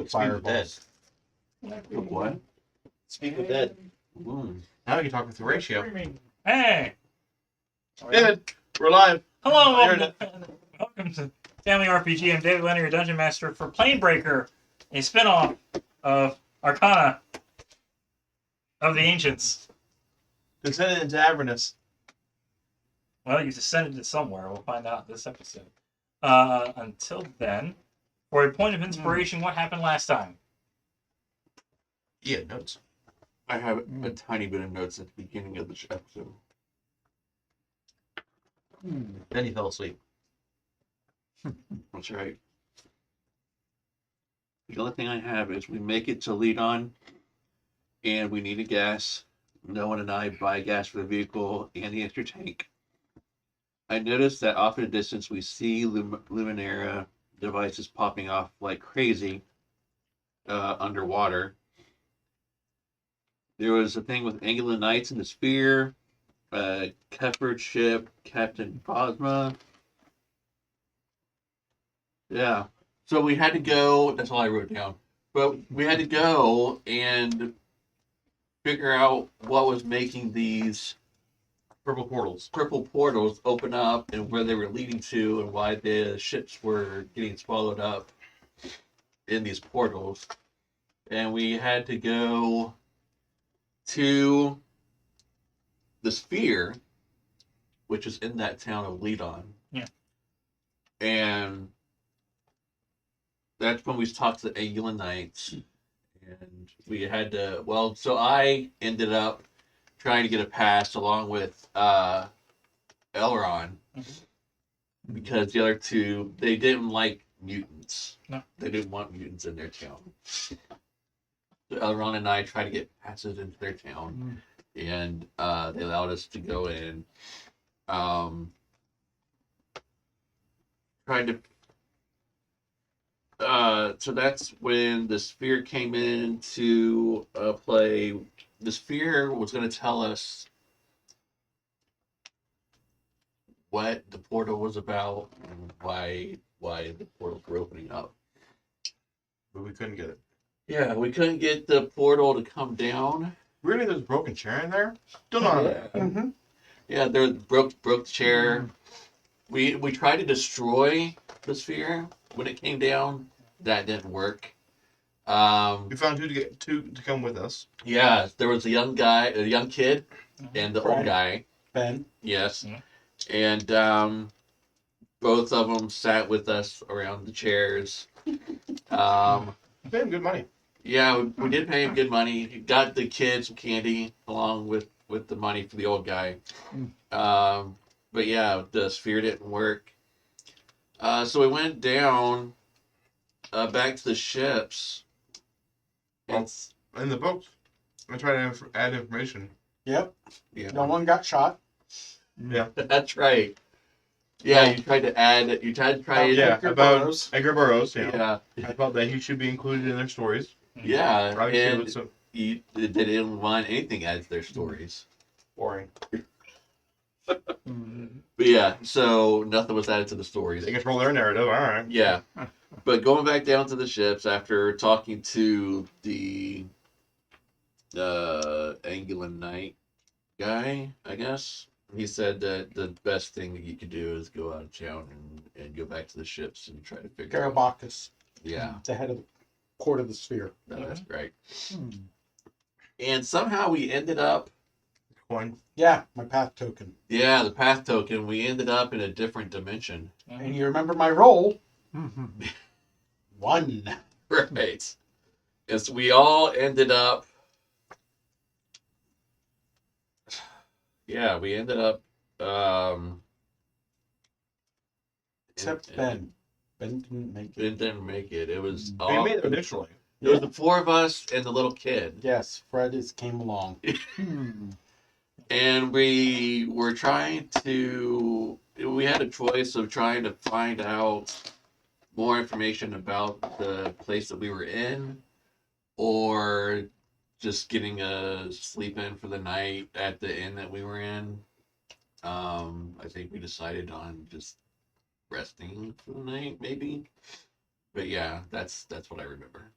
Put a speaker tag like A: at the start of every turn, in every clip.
A: with fireballs.
B: What?
C: Speak of Dead.
A: Now you can talk with the ratio.
D: Hey!
A: David, we're live.
D: Hello,
A: You're
D: welcome to Family RPG. I'm David Leonard, your Dungeon Master for Planebreaker, a spin-off of Arcana of the Ancients.
A: Descended into Avernus.
D: Well, you descended to somewhere. We'll find out this episode. Until then, for a point of inspiration, what happened last time?
A: Yeah, notes.
B: I have a tiny bit of notes at the beginning of the episode.
A: Then he fell asleep.
B: That's right. The only thing I have is we make it to lead on, and we need a gas. Noah and I buy gas for the vehicle and the extra tank. I noticed that off in the distance we see Luminara devices popping off like crazy underwater. There was a thing with Angular Knights in the Sphere, Keferd ship, Captain Cosma. Yeah. So we had to go, that's all I wrote down. But we had to go and figure out what was making these
A: Purple portals
B: open up and where they were leading to and why the ships were getting swallowed up in these portals. And we had to go to the Sphere, which is in that town of Leadon.
D: Yeah.
B: And that's when we talked to the Angular Knights. And we had to, well, so I ended up trying to get a pass along with Elrond. Because the other two, they didn't like mutants.
D: No.
B: They didn't want mutants in their town. So Elrond and I tried to get passes into their town. And they allowed us to go in. Tried to so that's when the Sphere came into play. The Sphere was going to tell us what the portal was about and why the portals were opening up.
A: But we couldn't get it.
B: Yeah, we couldn't get the portal to come down.
A: Really, there's a broken chair in there? Still not.
B: Yeah, yeah, there broke the chair. We tried to destroy the Sphere when it came down. That didn't work.
A: We found two to come with us.
B: Yeah, there was a young kid, and the old guy.
C: Ben.
B: Yes.
D: Yeah.
B: And both of them sat with us around the chairs.
A: Pay him good money.
B: Yeah, we did pay him good money. He got the kid some candy along with the money for the old guy. But yeah, the Sphere didn't work. So we went down back to the ships. It's
A: In the books, I tried to add information.
C: Yep.
B: yeah.
C: No one got shot.
A: Yeah.
B: That's right. Yeah, you tried to add. You tried to try.
A: Yeah,
C: Edgar
A: about
C: Burroughs.
A: Edgar Burroughs.
B: Yeah.
A: I felt that he should be included in their stories.
B: Yeah.
A: Obviously, it
B: And
A: was so
B: they didn't want anything added to their stories.
A: boring.
B: But yeah, so nothing was added to the stories.
A: They control their narrative. All right.
B: Yeah. But going back down to the ships after talking to the Angular Knight guy, I guess, he said that the best thing that you could do is go out of town and go back to the ships and try to figure out.
C: Garabakis.
B: Yeah,
C: The head of the court of the Sphere.
B: that's right. And somehow we ended up,
A: Coin.
C: Yeah, my path token.
B: yeah, the path token, we ended up in a different dimension.
C: And you remember my roll? 1.
B: Right. And so we all ended up. Yeah, we ended up.
C: Except Ben. Ben didn't make it.
B: It didn't make it. It was
A: They
B: all.
A: made it initially.
B: It was the four of us and the little kid,
C: Yes, Fred came along.
B: and we were trying to. We had a choice of trying to find out more information about the place that we were in, or just getting a sleep in for the night at the inn that we were in. I think we decided on just resting for the night, maybe. But yeah, that's what I remember.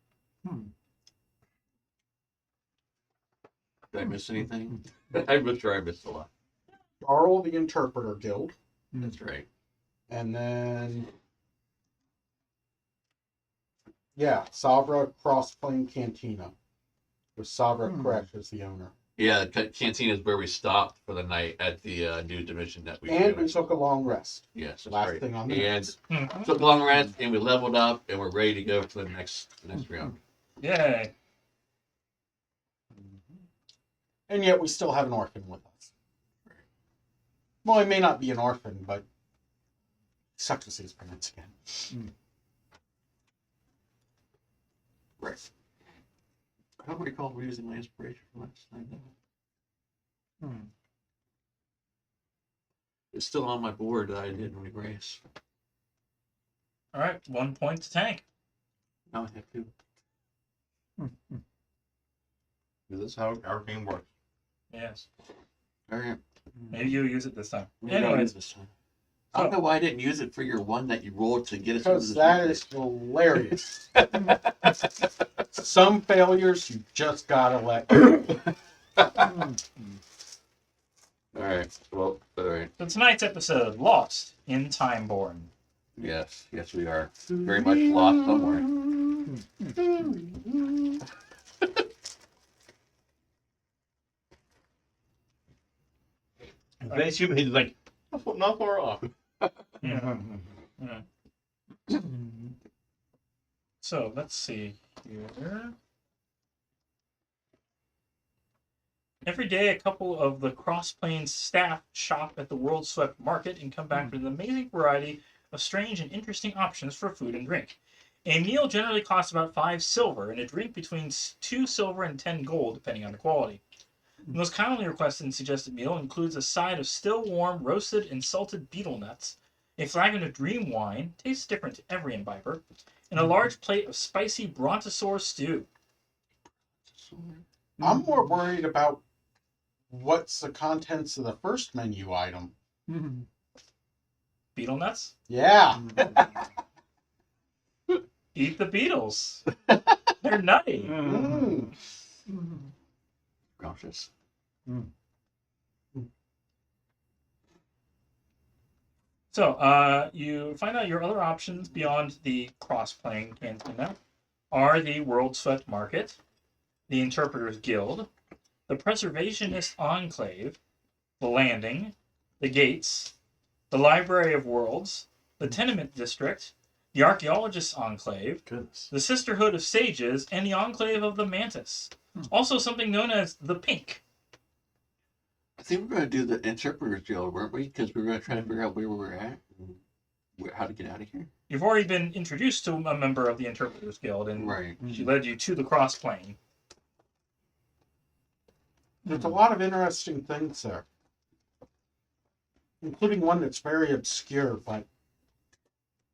B: Did I miss anything? I'm sure I missed a lot.
C: Darl, the Interpreter Guild.
B: That's right.
C: And then, yeah, Sabra Crossplane Cantina, with Sabra Kresh as the owner.
B: Yeah, Cantina is where we stopped for the night at the new division that we
C: And we took a long rest.
B: Yes, that's
C: Last
B: right.
C: thing on the
B: And
C: notes.
B: took a long rest, and we leveled up, and we're ready to go for the next round.
D: Yay.
C: And yet we still have an orphan with us. Well, he may not be an orphan, but sucks to see his parents again.
B: Right. I don't recall using my inspiration from last night. It's still on my board that I didn't erase.
D: All right, 1 point to tank.
B: Now I have to.
A: This is how our game works.
D: Yes.
B: All right.
D: Maybe you'll use it this time.
B: Maybe I'll
D: Anyways,
B: use this time. I don't know why I didn't use it for your one that you rolled to get us
C: Because
B: into
C: that
B: this
C: is hilarious. Some failures you just gotta let go.
B: Alright. Well, alright.
D: so tonight's episode, Lost in Timeborne.
B: Yes. Yes, we are. Very much lost somewhere.
A: Eventually, he's like, not far off.
D: Yeah. So let's see here. Every day, a couple of the Cross Plains staff shop at the World Swept Market and come back with an amazing variety of strange and interesting options for food and drink. A meal generally costs about 5 silver, and a drink between 2 silver and 10 gold, depending on the quality. The most commonly requested and suggested meal includes a side of still warm, roasted and salted betel nuts, a flagon of dream wine, tastes different to every imbiber, and a large plate of spicy brontosaur stew.
C: I'm more worried about what's the contents of the first menu item.
D: Betel nuts?
C: Yeah.
D: Eat the beetles. They're nutty.
C: Mm.
B: Scrumptious.
D: So, you find out your other options beyond the cross-playing cantina are the World Swept Market, the Interpreters Guild, the Preservationist Enclave, the Landing, the Gates, the Library of Worlds, the Tenement District, the Archaeologists Enclave,
A: Goodness.
D: the Sisterhood of Sages, and the Enclave of the Mantis. Also something known as the Pink.
B: I think we're going to do the Interpreter's Guild, weren't we? Because we were going to try to figure out where we were at and how to get out of here.
D: You've already been introduced to a member of the Interpreters Guild, and
B: Right.
D: she led you to the cross-plane.
C: There's a lot of interesting things there, including one that's very obscure, but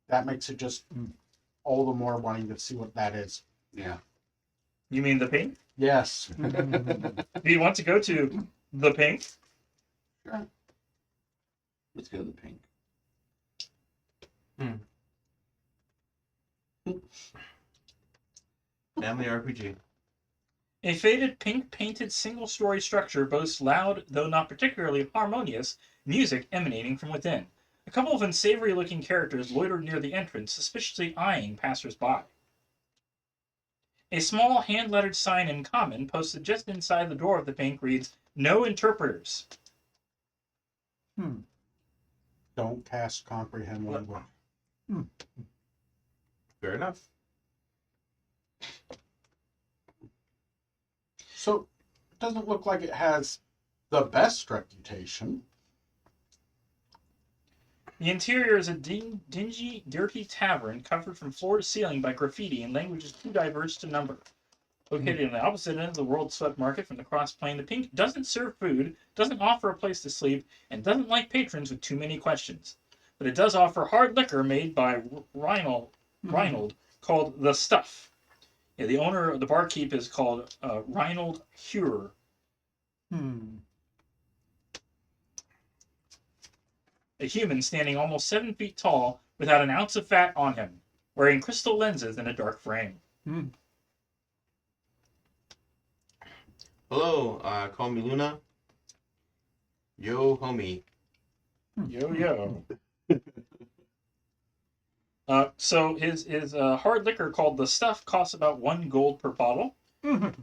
C: that makes it just all the more wanting to see what that is.
B: Yeah.
D: You mean the Pink?
C: Yes.
D: Do you want to go to the Pink?
B: Sure. Let's go to the pink.
A: Family RPG.
D: A faded pink-painted single-story structure boasts loud, though not particularly harmonious, music emanating from within. A couple of unsavory-looking characters loiter near the entrance, suspiciously eyeing passers-by. A small hand-lettered sign in common, posted just inside the door of the Pink, reads, "No interpreters."
C: Don't cast comprehend language.
A: Fair enough.
C: So, it doesn't look like it has the best reputation.
D: The interior is a dingy, dirty tavern covered from floor to ceiling by graffiti in languages too diverse to number. Located on the opposite end of the World Swept Market from the cross plane, the Pink doesn't serve food, doesn't offer a place to sleep, and doesn't like patrons with too many questions. But it does offer hard liquor made by Reinhold called The Stuff. Yeah, the owner, the barkeep, is called Reinhold Hurer. A human standing almost 7 feet tall without an ounce of fat on him, wearing crystal lenses and a dark frame.
A: Hello, call me Luna. Yo, homie.
D: Yo yo. So his hard liquor called the Stuff costs about 1 gold per bottle. The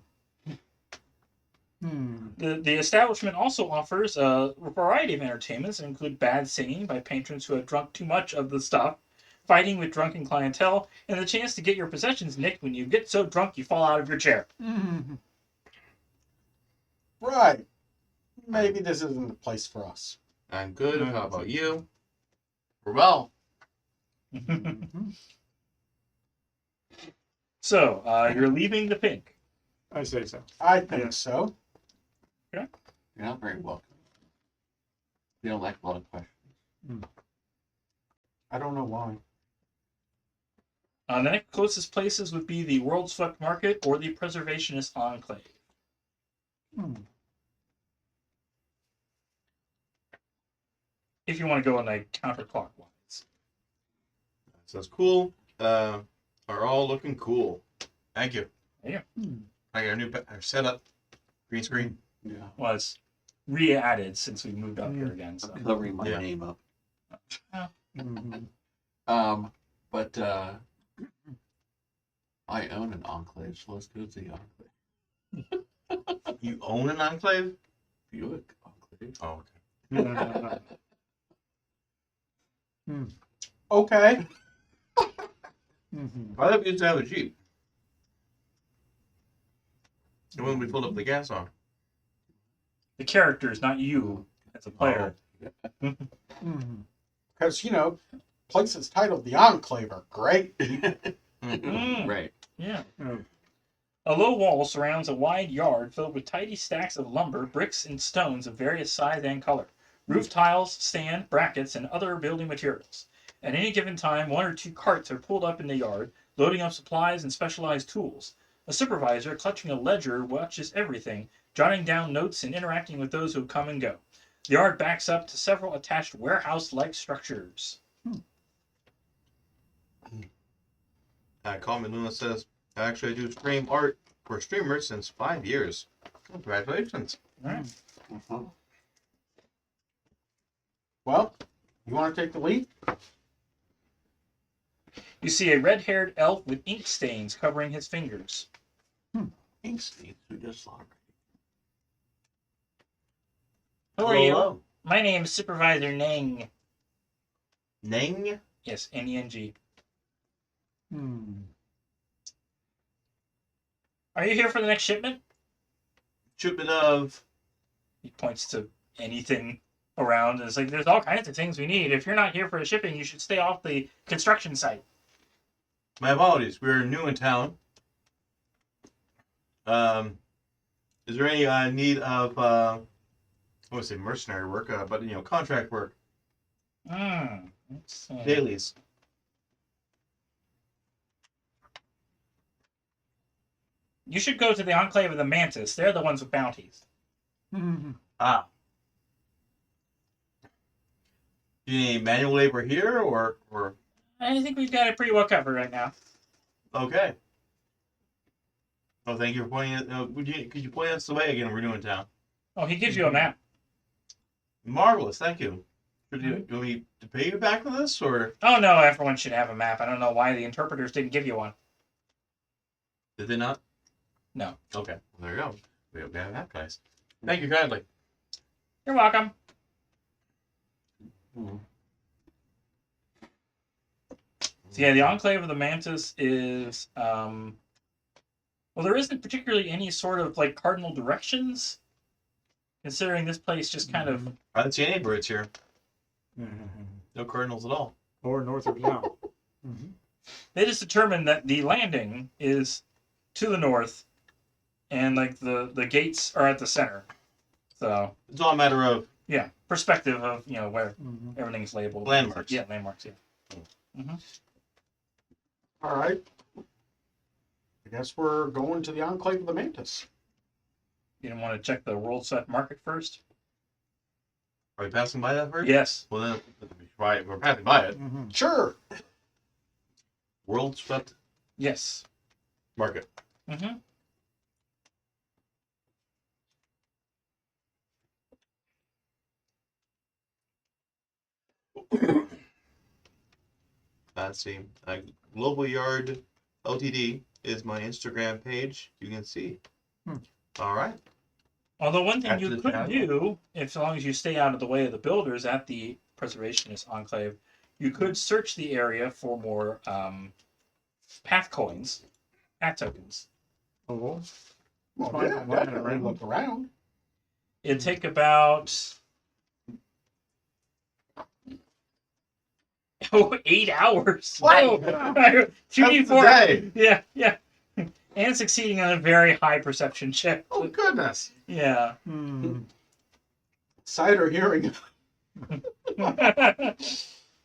D: establishment also offers a variety of entertainments that include bad singing by patrons who have drunk too much of the stuff, fighting with drunken clientele, and the chance to get your possessions nicked when you get so drunk you fall out of your chair.
C: Right. Maybe this isn't the place for us.
A: I'm good. How about you?
B: We're well.
D: So, you're leaving the Pink.
E: I say so.
C: I think
E: Yeah.
C: so.
B: You're not very welcome. You don't like a lot of questions.
C: I don't know why.
D: The next closest places would be the World Swept Market or the Preservationist Enclave. If you want to go in a counterclockwise.
A: Sounds cool. Are all looking cool. Thank you.
D: Yeah.
A: I got a new our setup. Green screen.
B: Yeah.
D: Well, it's re-added since we moved up here again. So.
B: I'm covering my
A: Yeah.
B: name up.
E: Mm-hmm.
B: But I own an enclave, so let's go to the enclave.
A: You own an enclave?
B: Buick enclave.
A: Oh, okay.
C: Okay.
A: I thought we used to have a Jeep. The one we pulled up the gas on.
D: The characters, not you as a player.
C: Because, you know, places titled the Enclave are great.
B: Right.
D: Yeah.
E: Oh.
D: A low wall surrounds a wide yard filled with tidy stacks of lumber, bricks, and stones of various size and color. Roof tiles, stand, brackets, and other building materials. At any given time, 1 or 2 carts are pulled up in the yard, loading up supplies and specialized tools. A supervisor, clutching a ledger, watches everything, jotting down notes and interacting with those who come and go. The yard backs up to several attached warehouse-like structures.
A: Call me Luna says, actually I do stream art for streamers since 5 years. Congratulations.
D: All right.
C: Well, you want to take the lead?
D: You see a red-haired elf with ink stains covering his fingers.
B: Ink stains. We just saw it.
D: Who are you?
A: Hello.
D: My name is Supervisor Neng.
A: Neng?
D: Yes, N-E-N-G. Are you here for the next shipment?
A: Shipment of.
D: He points to anything around. And it's like, there's all kinds of things we need. If you're not here for the shipping, you should stay off the construction site.
A: My apologies. We're new in town. Is there any need of I want to say mercenary work, but you know, contract work,
D: Let's see.
A: dailies?
D: You should go to the Enclave of the Mantis. They're the ones with bounties.
A: Ah. Do you need manual labor here, or
D: I think we've got it pretty well covered right now.
A: okay? Oh, thank you for pointing it. Could you point us the way again? We're new in town.
D: Oh, he gives you a map.
A: Marvelous, thank you. Do you want me to pay you back for this, or
D: Oh, no, everyone should have a map. I don't know why the interpreters didn't give you one.
A: did they not?
D: No.
A: Okay, well, there you go. We have that, guys. Thank you kindly.
D: You're welcome. So yeah, the Enclave of the Mantis is well, there isn't particularly any sort of like cardinal directions, considering this place just kind of
A: I don't see any birds here. No cardinals at all.
E: Or north or south.
D: they just determined that the landing is to the north, and like the gates are at the center. So
A: It's all a matter of
D: yeah, perspective of where everything's labeled.
A: Landmarks.
D: Yeah, landmarks. Yeah.
C: All right. I guess we're going to the Enclave of the Mantis.
D: You didn't want to check the World Set Market first?
A: Are we passing by that first?
D: Yes.
A: Well, then we're passing by it.
C: Sure.
A: World Swept
D: Yes.
A: Market.
D: Mm-hmm.
A: Let's see. Global Yard Ltd is my Instagram page. You can see. All right.
D: Although one thing
A: After
D: you
A: the
D: could
A: chat.
D: do, if as long as you stay out of the way of the builders at the Preservationist Enclave, you could search the area for more path coins, path tokens.
E: Oh,
C: Well,
E: Fine,
C: yeah,
E: I'm looking
C: definitely
E: around.
C: look around.
D: It'd take about 8 hours.
C: What?
D: Whoa. Two
A: That's
D: D
A: the
D: four.
A: day.
D: Yeah, yeah. And succeeding on a very high perception check.
A: Oh goodness.
D: Yeah.
C: Sight or hearing?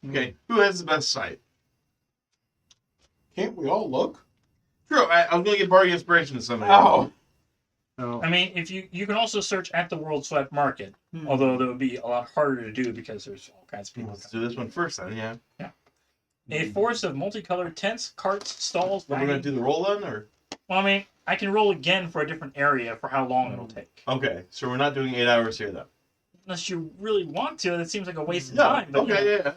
A: Okay. Who has the best sight?
C: Can't we all look?
A: True. I was going to get bardic inspiration to somebody.
C: Oh,
E: no.
D: I mean, if you can also search at the World Swept Market, although that would be a lot harder to do because there's all kinds of people.
A: Let's do this one first then. Yeah.
D: A forest of multicolored tents, carts, stalls,
A: We're going
D: wagons.
A: to do the roll then, or
D: Well, I mean, I can roll again for a different area for how long it'll take.
A: okay. So we're not doing 8 hours here then.
D: Unless you really want to, that seems like a waste of
A: No.
D: time. But,
A: Okay. Yeah.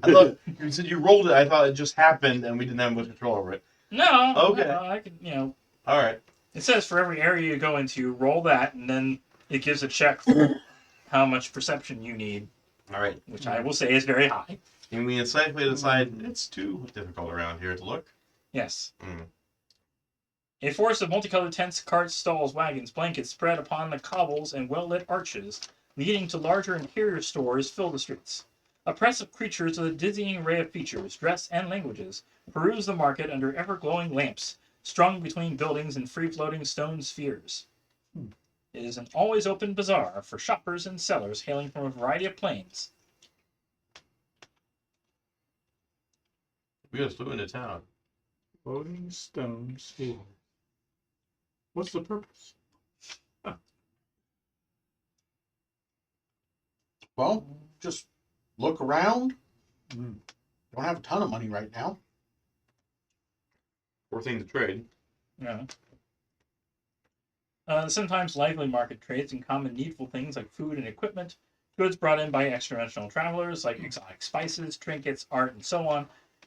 A: I thought you said you rolled it. I thought it just happened and we didn't have much control over it.
D: No.
A: Okay.
D: no, I can.
A: All right.
D: It says for every area you go into, roll that, and then it gives a check for how much perception you need,
A: All right.
D: which I will say is very high.
A: And we insightfully decide it's too difficult around here to look.
D: Yes.
A: Mm.
D: A forest of multicolored tents, carts, stalls, wagons, blankets spread upon the cobbles and well-lit arches, leading to larger interior stores fill the streets. A press of creatures with a dizzying array of features, dress, and languages peruse the market under ever-glowing lamps, strung between buildings and free-floating stone spheres. It is an always-open bazaar for shoppers and sellers hailing from a variety of planes.
A: We just flew into town.
E: Floating stone sphere. What's the purpose?
C: well, just look around.
E: Mm.
C: Don't have a ton of money right now.
A: Poor thing to trade.
D: Yeah. The sometimes lively market trades in common needful things like food and equipment, goods brought in by extra-dimensional travelers like exotic spices, trinkets, art, and so on,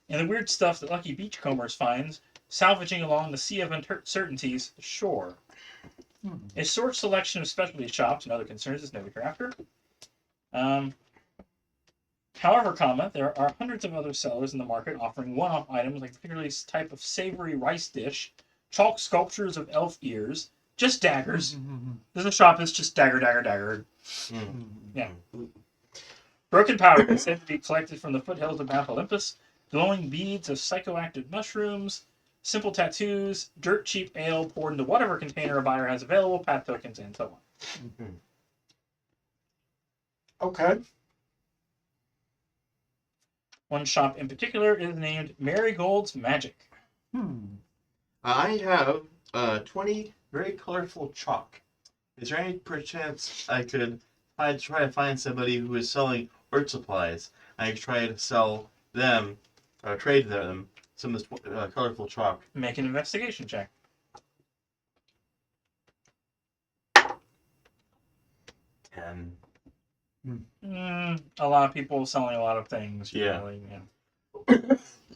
D: and the weird stuff that lucky beachcombers finds salvaging along the sea of uncertainties shore. A short selection of specialty shops and other concerns is noted hereafter. However, there are hundreds of other sellers in the market offering one-off items like particularly type of savory rice dish, chalk sculptures of elf ears, just daggers. There's a shop that's just dagger, dagger, dagger.
A: Mm.
D: Yeah. Broken powder is said to be collected from the foothills of Mount Olympus, glowing beads of psychoactive mushrooms, simple tattoos, dirt cheap ale poured into whatever container a buyer has available, path tokens, and so on.
C: Okay.
D: One shop in particular is named Marigold's Magic.
A: I have 20 very colorful chalk. Is there any perchance I could try to find somebody who is selling art supplies? I could try to sell them, or trade them, some of this colorful chalk.
D: Make an investigation check.
A: 10.
D: A lot of people selling a lot of things.
A: Yeah.
D: Really, yeah.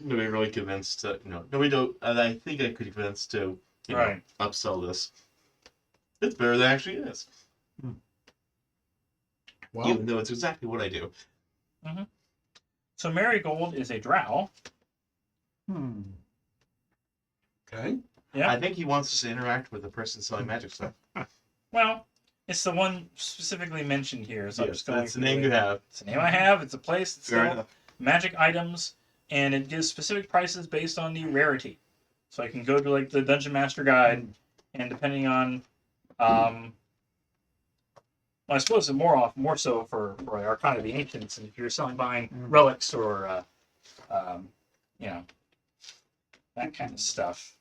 A: Nobody really convinced to, nobody don't, and I think I could convince to,
D: Right.
A: upsell this. It's better than it actually is.
C: Well,
A: Even though it's exactly what I do.
D: So Marigold is a drow.
C: okay.
D: Yeah.
A: I think he wants us to interact with the person selling magic stuff.
D: Well, it's the one specifically mentioned here. So I'm
A: Yes,
D: just going
A: that's the
D: through
A: name
D: it.
A: you have.
D: It's the name I have. It's a place. It's
A: Fair
D: still
A: enough.
D: magic items, and it gives specific prices based on the rarity. So I can go to like the Dungeon Master Guide, and depending on, well, I suppose it's more so for Arcana of the Ancients, and if you're buying relics or, that kind of stuff.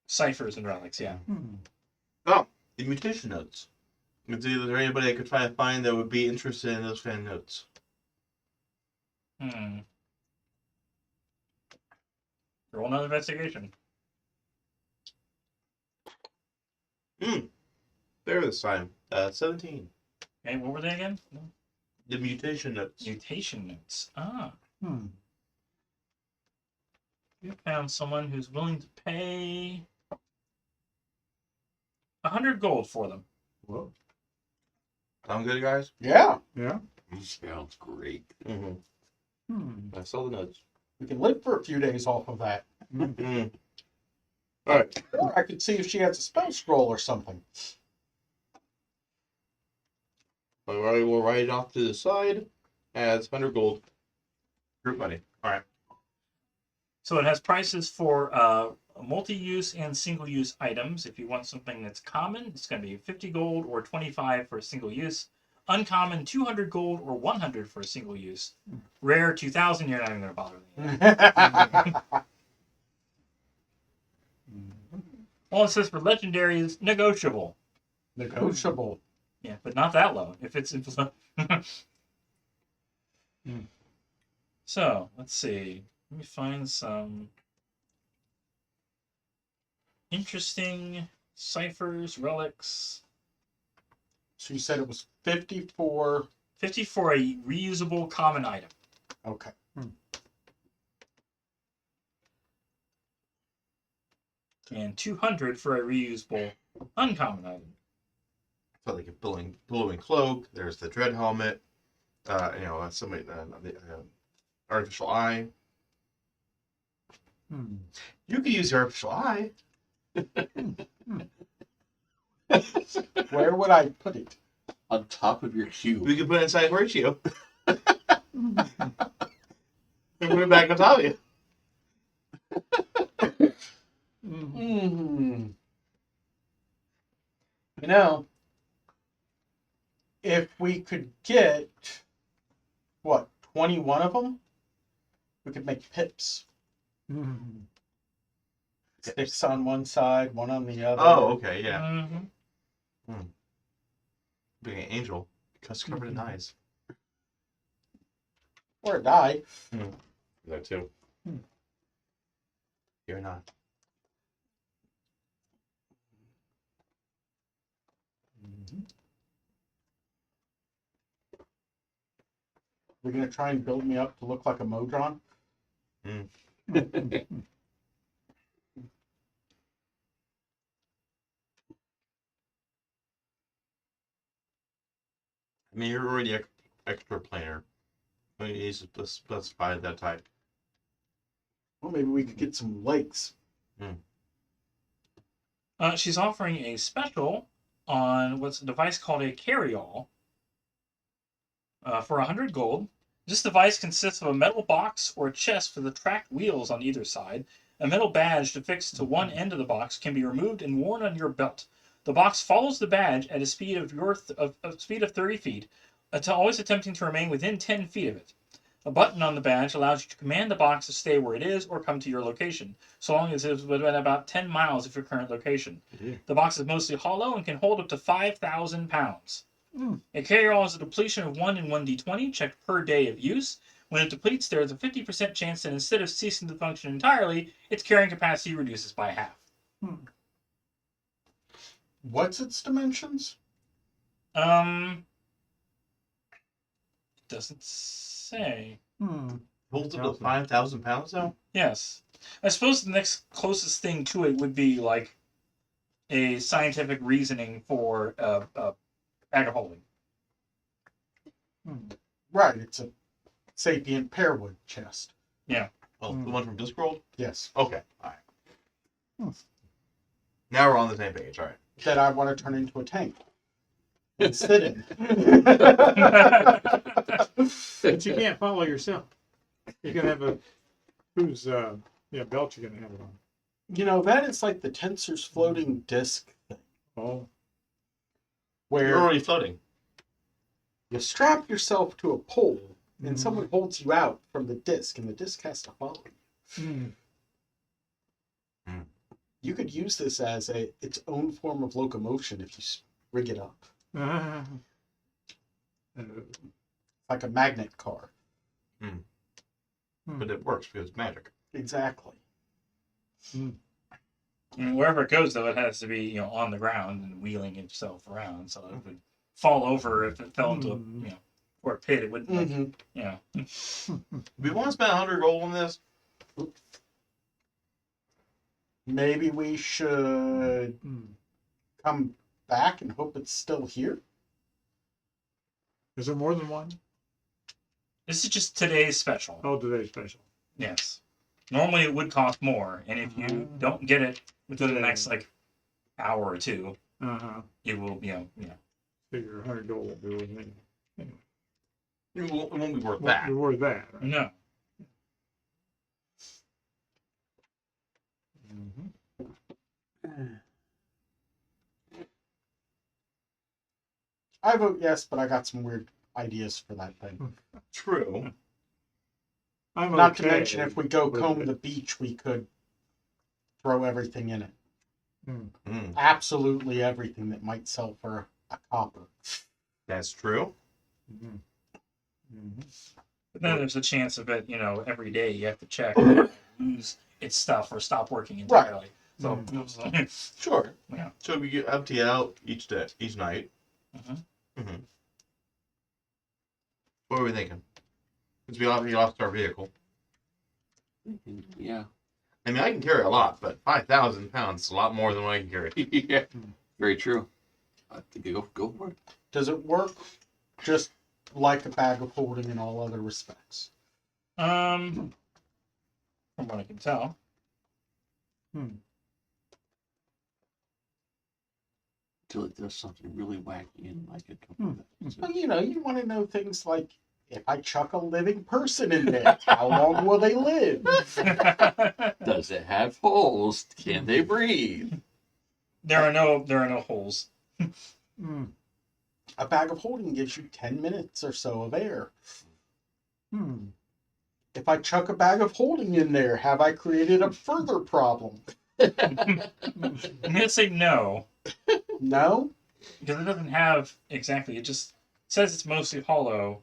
D: Ciphers and relics, yeah.
A: Oh, the mutation notes. Is there anybody I could try to find that would be interested in those kind of notes?
D: Roll another investigation.
A: There this time. 17.
D: Okay, what were they again?
A: The mutation notes.
D: Mutation notes. Ah,
E: Hmm.
D: you found someone who's willing to pay 100 gold for them.
E: Whoa.
A: Sound good, guys?
C: Yeah,
E: Yeah.
B: Sounds great.
A: Mm-hmm.
E: Hmm.
A: I saw the notes.
C: we can live for a few days off of that.
A: Mm. All right.
C: Or I could see if she has a spell scroll or something.
A: I will write it off to the side as 100 gold group money. All right.
D: So it has prices for multi-use and single-use items. If you want something that's common, it's going to be 50 gold or 25 for a single use. Uncommon, 200 gold or 100 for a single use. Rare, 2,000. You're not even going to bother with it. All it says for legendary is negotiable.
C: Negotiable.
D: Yeah, but not that low. If it's So let's see. Let me find some interesting ciphers, relics.
C: So you said it was 54.
D: 50 for a reusable common item.
C: Okay.
D: And 200 for a reusable uncommon item.
A: So like a billowing cloak. There's the dread helmet. Somebody the artificial eye.
E: Hmm.
A: You could use the artificial eye.
C: Where would I put it?
B: On top of your cube.
A: We could put it inside Horatio. And put it back on top of you.
C: Mm. You know, if we could get, 21 of them, we could make pips.
E: Hmm.
C: Sticks on one side, one on the other.
A: Oh, okay, yeah.
D: Mm-hmm.
A: Being an angel, because covered in eyes.
C: Or a die.
A: That too.
E: Hmm.
A: You're not.
C: We're going to try and build me up to look like a Modron.
A: I mean, you're already extra planar. I mean, he's specified that type.
C: Well, maybe we could get some legs.
D: She's offering a special on what's a device called a carry-all for 100 gold. This device consists of a metal box or a chest with the tracked wheels on either side. A metal badge affixed to one end of the box can be removed and worn on your belt. The box follows the badge at a speed of 30 feet, always attempting to remain within 10 feet of it. A button on the badge allows you to command the box to stay where it is or come to your location, so long as it is within about 10 miles of your current location.
A: Yeah.
D: The box is mostly hollow and can hold up to 5,000 pounds.
E: Mm.
D: A carry-all is a depletion of 1 in 1d20, checked per day of use. When it depletes, there is a 50% chance that instead of ceasing to function entirely, its carrying capacity reduces by half.
C: What's its dimensions?
D: Doesn't say.
E: Hmm.
A: Holds up to 5,000 pounds now?
D: Yes. I suppose the next closest thing to it would be like a scientific reasoning for bag of holding.
C: Right, it's a sapient pearwood chest.
A: Oh, the one from Discworld?
C: Yes.
A: Okay, alright. Now we're on the same page, alright.
C: That I want to turn into a tank. And sit in.
E: But you can't follow yourself. You're gonna have whose belt you're gonna have it on.
C: You know, that is like the Tensor's floating disc thing.
E: Oh.
A: You're
C: Where
A: already floating.
C: you strap yourself to a pole and someone holds you out from the disc and the disc has to follow you. You could use this as its own form of locomotion if you rig it up. Like a magnet car.
A: But it works because it's magic.
C: Exactly.
D: And wherever it goes, though, it has to be on the ground and wheeling itself around, so it would fall over if it fell into or a pit. It wouldn't, like,
C: Mhm.
D: you know.
A: We want to spend 100 gold on this.
C: Maybe we should
E: Hmm.
C: come back and hope it's still here.
E: Is there more than one?
D: This is just today's special.
E: Oh, today's special.
D: Yes. Normally it would cost more, and if you don't get it within the next like hour or two,
E: Uh-huh.
D: it will,
E: Figure 100 gold won't be worth anything.
A: It won't be worth
E: Won't
A: that.
E: be worth that. Right?
D: no.
E: Mm-hmm.
C: I vote yes, but I got some weird ideas for that thing.
A: True.
E: I'm
C: Not to
E: okay
C: mention, if we go
E: with
C: comb
E: it.
C: the beach, we could throw everything in it.
A: Mm,
C: Absolutely everything that might sell for a copper.
A: that's true.
E: Mhm. Mhm.
D: But then there's a chance of it, every day you have to check, lose its stuff or stop working
C: Right.
D: entirely. So,
A: Sure.
D: Yeah.
A: So we get empty it out each day, each night.
D: Mhm.
A: Mm-hmm. What are we thinking? Since we lost our vehicle.
B: Yeah.
A: I mean, I can carry a lot, but 5,000 pounds is a lot more than what I can carry.
B: Yeah. Very true. I think you go for it.
C: Does it work just like a bag of holding in all other respects?
D: from what I can tell,
B: Until it does something really wacky and like it.
C: Well, you want to know things like, if I chuck a living person in there, how long will they live?
B: Does it have holes? Can they breathe?
D: there are no holes.
E: Mm.
C: A bag of holding gives you 10 minutes or so of air.
E: Hmm.
C: If I chuck a bag of holding in there, have I created a further problem?
D: I'm gonna say no,
C: No?
D: because it doesn't have exactly. It just says it's mostly hollow,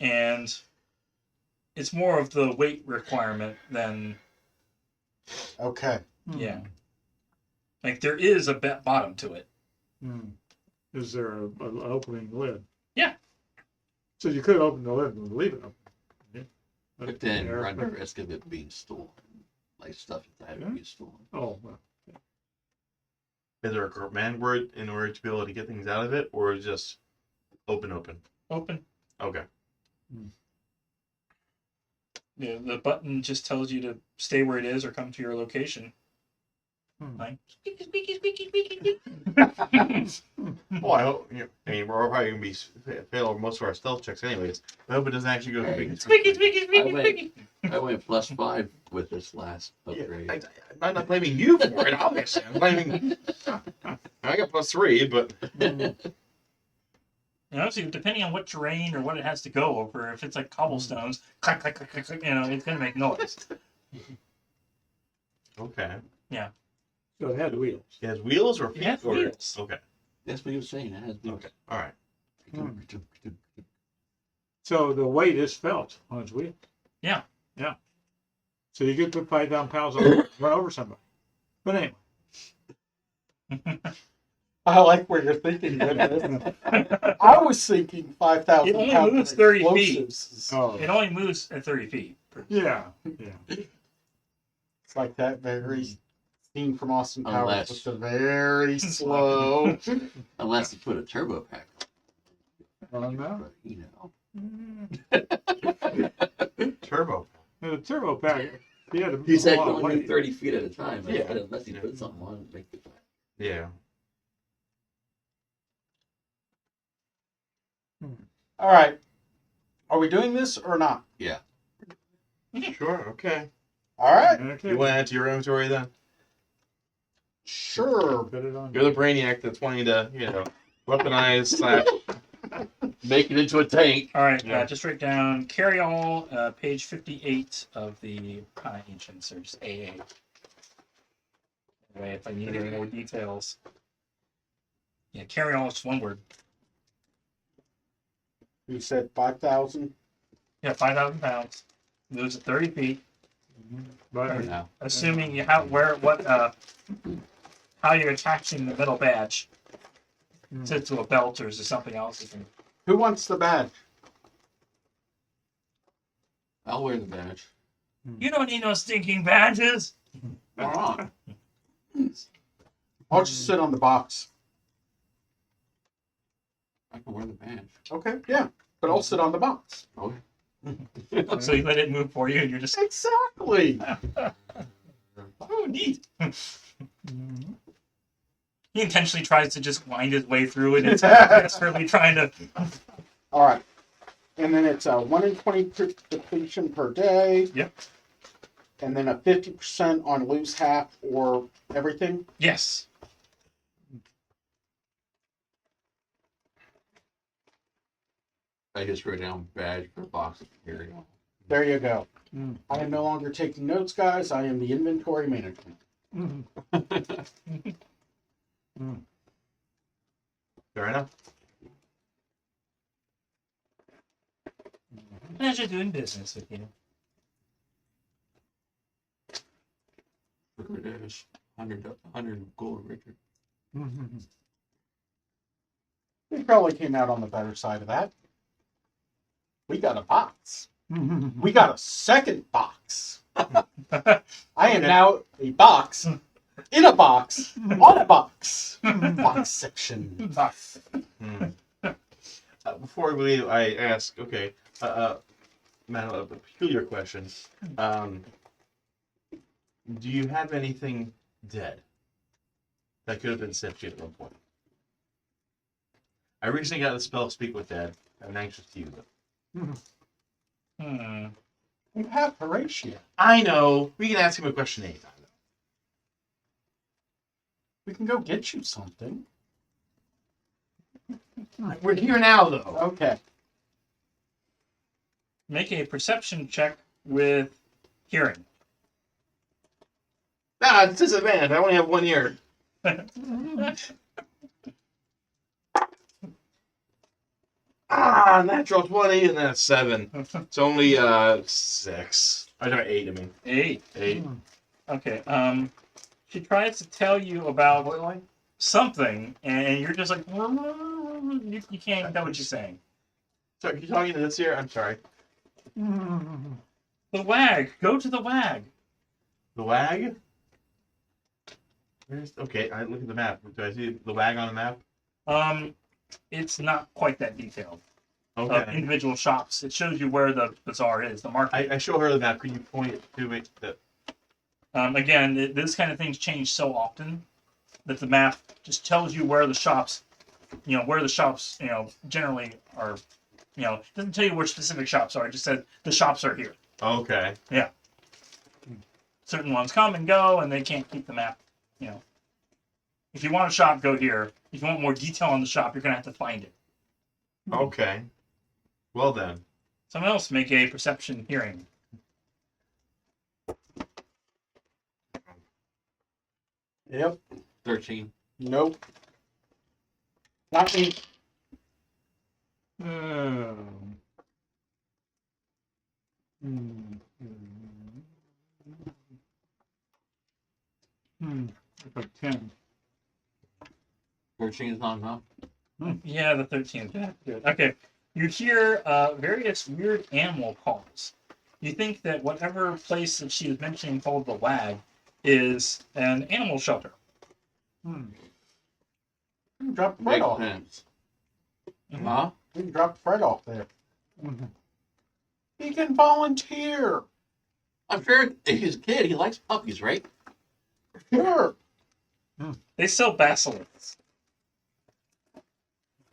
D: and it's more of the weight requirement than
C: Okay.
D: yeah. Like there is a bottom to it.
E: Hmm. Is there an opening lid?
D: Yeah.
E: So you could open the lid and leave it open. Yeah.
B: But then
E: Air-
B: run the risk of it being stolen. Like stuff that
E: Yeah.
B: would be stolen.
E: Oh, well.
A: Is there a command word in order to be able to get things out of it, or is it just open?
D: Open.
A: Okay.
D: Yeah, the button just tells you to stay where it is or come to your location.
E: Hmm.
D: Like squeaky, squeaky, squeaky, squeaky, squeaky.
A: Well, I hope. I mean, we're probably gonna be fail most of our stealth checks, anyways. I hope it doesn't actually go
B: Hey.
D: Squeaky, squeaky,
B: I
D: squeaky,
B: went-
D: squeaky.
B: I went +5 with this last
A: Yeah,
B: upgrade.
A: I'm not blaming you for it, obviously. I'm blaming. I got +3, but
D: So depending on what terrain or what it has to go over, if it's like cobblestones, clack, clack, clack, clack, clack, it's gonna make noise.
A: okay.
E: So it had wheels.
A: It has wheels or feet?
D: It has
A: or...
D: wheels.
A: Okay.
B: That's what he was saying. It has
A: Okay. All right.
E: So the weight is felt on its wheel.
D: Yeah.
E: Yeah. So you could put 5,000 pounds on it, run over somebody. But anyway.
C: I like where you're thinking with this. I was thinking 5,000
D: It only
C: pounds
D: moves
C: of
D: 30 feet.
C: explosives.
E: Oh.
D: It only moves at 30 feet.
E: Yeah.
C: It's like that very scene from Austin Powers
B: Unless-
C: with the very slow.
B: Unless you put a turbo pack
E: Oh,
B: on
E: no.
B: it,
A: Turbo.
E: And the turbo pack, he had a
B: He said
E: lot
B: you
E: of
B: only move
E: weight.
B: 30 feet at a time.
A: Yeah.
B: Said unless you put something on it, make it fast.
A: Yeah.
C: All right. Are we doing this or not?
A: Sure. Okay.
C: All right.
E: Okay.
A: You went into your inventory then?
C: Sure.
E: Put it on.
A: You're the brainiac that's wanting to, weaponize /
B: Make it into a tank.
D: All right,
A: Yeah.
D: just write down carry all, page 58 of the Arcana Ancients, or just AA. That way, if I need any more details. Yeah, carry all is just one word.
C: You said 5,000.
D: Yeah, 5,000 pounds. Moves at 30 feet.
E: But
B: Now.
D: Assuming you have how you're attaching the metal badge to a belt or is it something else? You can...
C: Who wants the badge?
B: I'll wear the badge.
D: You don't need no stinking badges.
B: Why not?
C: I'll just sit on the box.
B: I can wear the badge.
C: Okay, yeah. But I'll sit on the box.
B: Okay.
D: So you let it move for you, and you're just
C: Exactly.
D: oh neat. He intentionally tries to just wind his way through it. It's desperately trying to.
C: All right. And then it's a 1 in 20 depletion per day.
D: Yep.
C: And then a 50% on lose half or everything.
D: Yes.
B: I just wrote down badge for box of material.
C: There you go.
E: Mm.
C: I am no longer taking notes, guys. I am the inventory management.
E: Mm.
A: Fair enough.
D: Pleasure doing business with you.
B: Look at this. 100 gold, Richard.
C: We probably came out on the better side of that. We got a box. We got a second box. I am now a box in a box on a box. Box section.
A: Before we leave, I ask, okay, Matt, a peculiar question. Do you have anything dead that could have been sentient at one point? I recently got the spell Speak with Dead. I'm anxious to use it.
C: You have Horatio.
A: I know. We can ask him a question anytime.
C: We can go get you something.
A: We're here now, though.
C: Okay.
D: Make a perception check with hearing.
A: Nah, it's disadvantage. I only have 1 year. Natural 20 and then a 7. It's only 6. I know 8. I mean
D: 8.
A: 8.
D: Okay. She tries to tell you about something, and you're just like, you can't know what she's saying.
A: So, are you talking to this here? I'm sorry.
D: The wag. Go to the wag.
A: The wag? Okay, I look at the map. Do I see the wag on the map?
D: It's not quite that detailed.
A: Okay.
D: Individual shops. It shows you where the bazaar is, the market.
A: I show her the map. Could you point it to it?
D: Again, this kind of things change so often that the map just tells you where the shops, generally are, it doesn't tell you where specific shops are. It just says the shops are here.
A: Okay.
D: Certain ones come and go, and they can't keep the map, If you want a shop, go here. If you want more detail on the shop, you're going to have to find it.
A: Okay. Well then.
D: Someone else make a perception hearing.
C: Yep.
B: 13.
C: Nope. Not me.
E: Like 10.
B: 13 is not enough.
D: Yeah, the 13th. Yeah, good. Okay. You hear various weird animal calls. You think that whatever place that she was mentioning called the Wag is an animal shelter.
C: You can drop Fred
B: Makes
C: off.
B: sense.
D: Mhm.
B: Huh?
C: You can drop Fred off there. He can volunteer.
B: I'm sure if he's a kid, he likes puppies, right?
C: Sure.
D: They sell basilisks.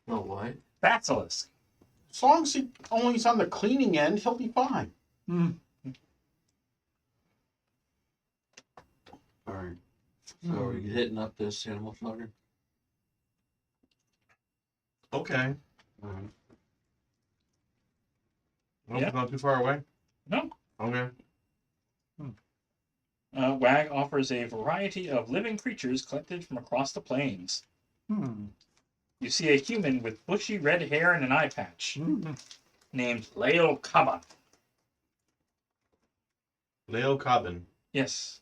B: No, what?
D: Basilisk.
C: As long as he only is on the cleaning end, he'll be fine.
B: Alright. So are you hitting up this animal shelter?
A: Okay. Nope,
D: Yeah.
A: not too far away.
D: No.
A: Okay.
D: Wag offers a variety of living creatures collected from across the plains. You see a human with bushy red hair and an eye patch, named Leo Kaba.
A: Leo Cobbin.
D: Yes.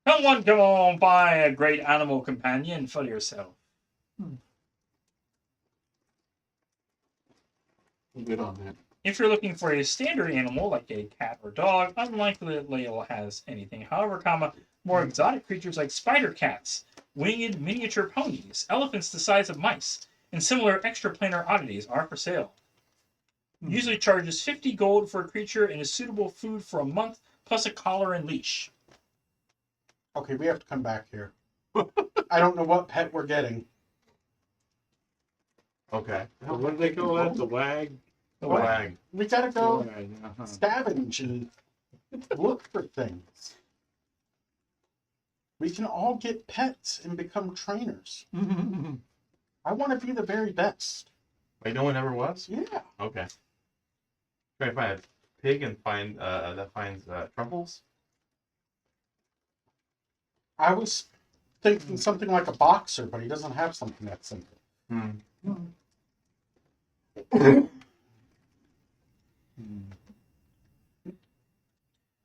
D: Come on, buy a great animal companion for yourself.
B: I'm good on that.
D: If you're looking for a standard animal like a cat or dog, unlikely that Leo has anything. However, more exotic creatures like spider cats, winged miniature ponies, elephants the size of mice, and similar extraplanar oddities are for sale. Usually charges 50 gold for a creature and is suitable food for a month, plus a collar and leash.
C: Okay, we have to come back here. I don't know what pet we're getting.
A: Okay.
E: What do they call that? The wag?
D: The
C: What?
D: wag.
C: We gotta go
E: Wag,
C: scavenge and look for things. We can all get pets and become trainers. I want to be the very best.
A: Wait, no one ever was?
C: Yeah.
A: Okay. Try to find a pig and find that finds truffles.
C: I was thinking something like a boxer, but he doesn't have something that simple.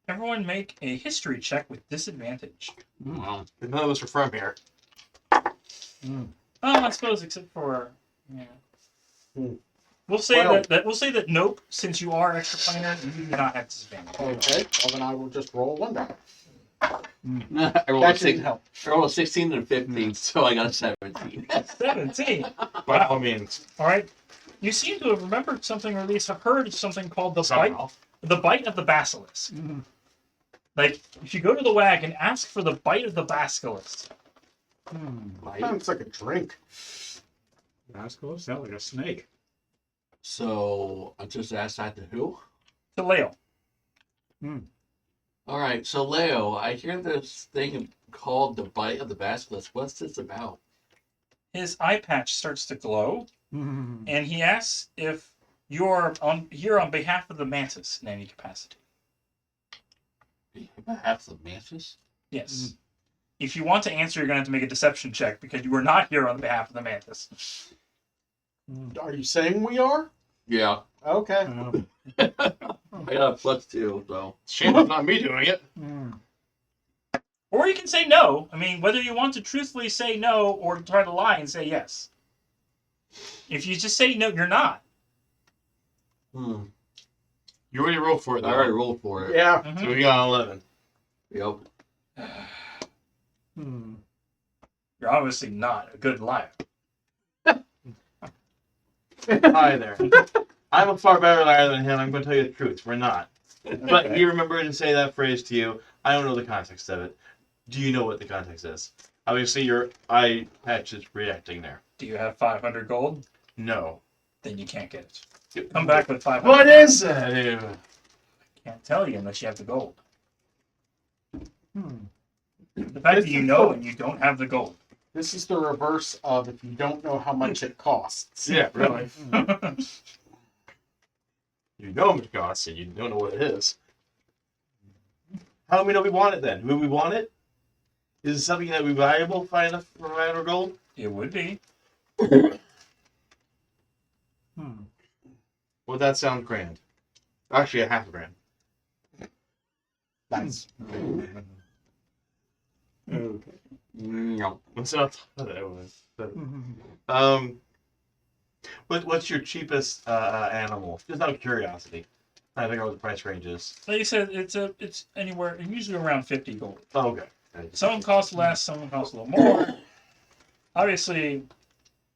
D: Everyone make a history check with disadvantage.
A: Well, none of us are from here.
D: I suppose except for yeah.
C: Hmm.
D: We'll say
C: Well-
D: that nope, since you are extraplanar, you do not have disadvantage.
C: Okay. Well, then I will just roll one die.
B: I rolled,
C: That
B: a
C: didn't help.
B: I rolled a 16 and a 15, so I got a 17.
D: 17.
A: By all means.
D: All right. You seem to have remembered something, or at least have heard of something called the
A: Somehow.
D: bite of the basilisk. Like, if you go to the wag and ask for the bite of the basilisk,
C: Sounds like a drink.
E: Rascal, sound like a snake.
B: So I just asked that to who?
D: to Leo.
B: All right, so Leo, I hear this thing called the bite of the basilisk. What's this about?
D: His eye patch starts to glow, and he asks if you're here on behalf of the mantis in any capacity.
B: Half the mantis?
D: Yes. If you want to answer, you're going to have to make a deception check because you are not here on behalf of the mantis.
C: Are you saying we are?
B: Yeah,
C: Okay.
B: I got a +2, so.
A: Shame it's not me doing it.
D: Or you can say no. I mean, whether you want to truthfully say no or try to lie and say yes. If you just say no, you're not.
B: Hmm.
A: You already rolled for it,
B: I
A: though.
B: already rolled for it.
C: Yeah.
D: Mhm.
A: So we got an 11.
B: Yep.
D: You're obviously not a good liar.
A: Hi there. I'm a far better liar than him. I'm going to tell you the truth. We're not. But
D: Okay.
A: he remembered to say that phrase to you. I don't know the context of it. Do you know what the context is? Obviously, your eye patch is reacting there.
D: Do you have 500 gold?
A: No.
D: Then you can't get it. Come back with 500.
A: What is that? Ew.
D: Can't tell you unless you have the gold. The fact that you know and you don't have the gold.
C: This is the reverse of if you don't know how much it costs.
A: Yeah, really. You know how much it costs and you don't know what it is. How do we know we want it then? Do we want it? Is it something that we valuable for enough for 500 gold?
D: It would be.
A: Well, that sounds grand. Actually, a half a grand.
C: Nice.
E: Okay.
B: No.
A: What's up? What's your cheapest animal? Just out of curiosity. I think what the price range is.
D: Like you said, it's anywhere, usually around 50 gold.
A: Oh, okay.
D: Some cost less, some cost a little more. Obviously,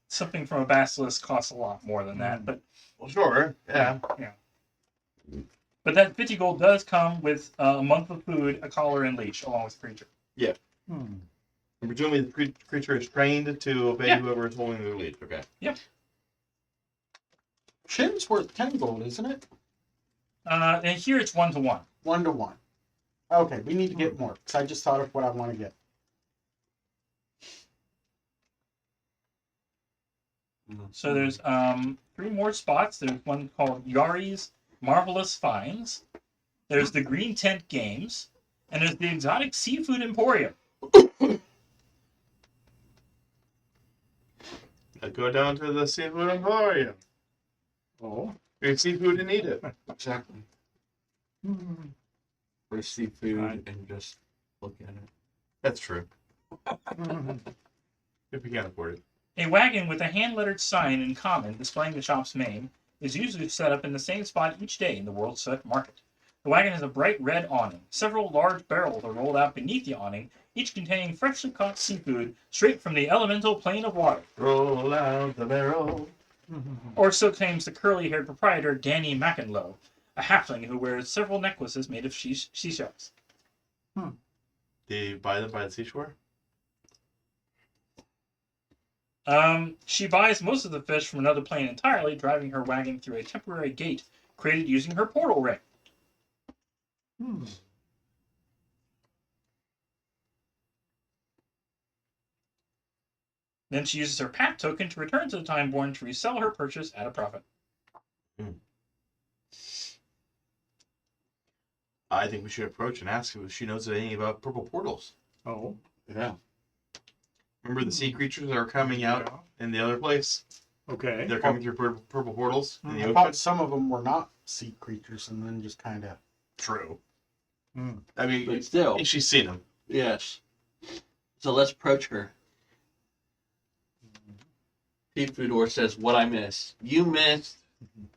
D: something from a basilisk costs a lot more than that. But
A: Well, sure. Yeah.
D: that 50 gold does come with a month of food, a collar, and leash, along with the creature.
A: And presumably the creature is trained to obey
D: Yeah.
A: whoever is holding the lead. Okay.
C: Shin's worth 10 gold, isn't it?
D: And here it's 1-to-1.
C: 1 to 1. Okay, we need to get more, because I just thought of what I want to get.
D: So there's 3 more spots. There's one called Yari's Marvelous Finds. There's the Green Tent Games. And there's the Exotic Seafood Emporium.
A: Let's go down to the seafood emporium.
E: Oh.
A: There's seafood and eat it.
B: Exactly. For seafood and just look at it.
A: That's true. If we can't afford it.
D: A wagon with a hand-lettered sign in common displaying the shop's name is usually set up in the same spot each day in the World Select Market. The wagon has a bright red awning. Several large barrels are rolled out beneath the awning, each containing freshly caught seafood straight from the elemental plane of water.
A: Roll out the barrel.
D: Or so claims the curly-haired proprietor Danny McEnloe, a halfling who wears several necklaces made of seashells.
A: Do you buy them by the seashore?
D: She buys most of the fish from another plane entirely, driving her wagon through a temporary gate created using her portal ring. Then she uses her path token to return to the Timeborne to resell her purchase at a profit.
A: I think we should approach and ask if she knows anything about purple portals.
E: Oh.
B: Yeah.
A: Remember the sea creatures that are coming out in the other place?
E: Okay.
A: They're coming through purple portals in the
C: I
A: ocean.
C: thought some of them were not sea creatures and then just kind of.
A: True.
E: Mm.
A: I mean,
B: But still,
A: she's seen them.
B: yes. So let's approach her. Fudor says, "What I miss? You missed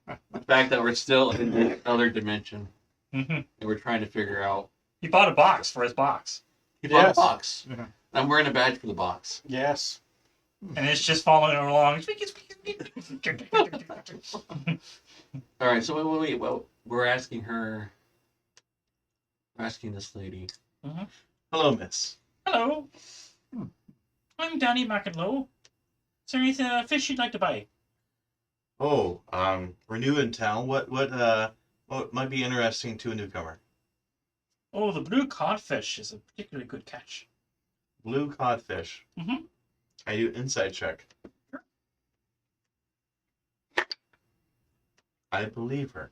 B: the fact that we're still in this other dimension,
D: Mm-hmm.
B: and we're trying to figure out."
D: He bought a box for his box,
B: He bought a
C: Yes.
B: box.
E: Yeah.
B: I'm wearing a badge for the box.
C: Yes.
D: and it's just following along.
B: All right. So wait. Well, we're asking her. We're asking this lady.
A: Hello, miss.
D: Hello, I'm Danny McEnloe. Is there any fish you'd like to buy?
A: Oh, we're new in town. What might be interesting to a newcomer?
D: Oh, the blue codfish is a particularly good catch.
A: Blue codfish.
D: Mhm.
A: I do inside check.
D: Sure.
A: I believe her.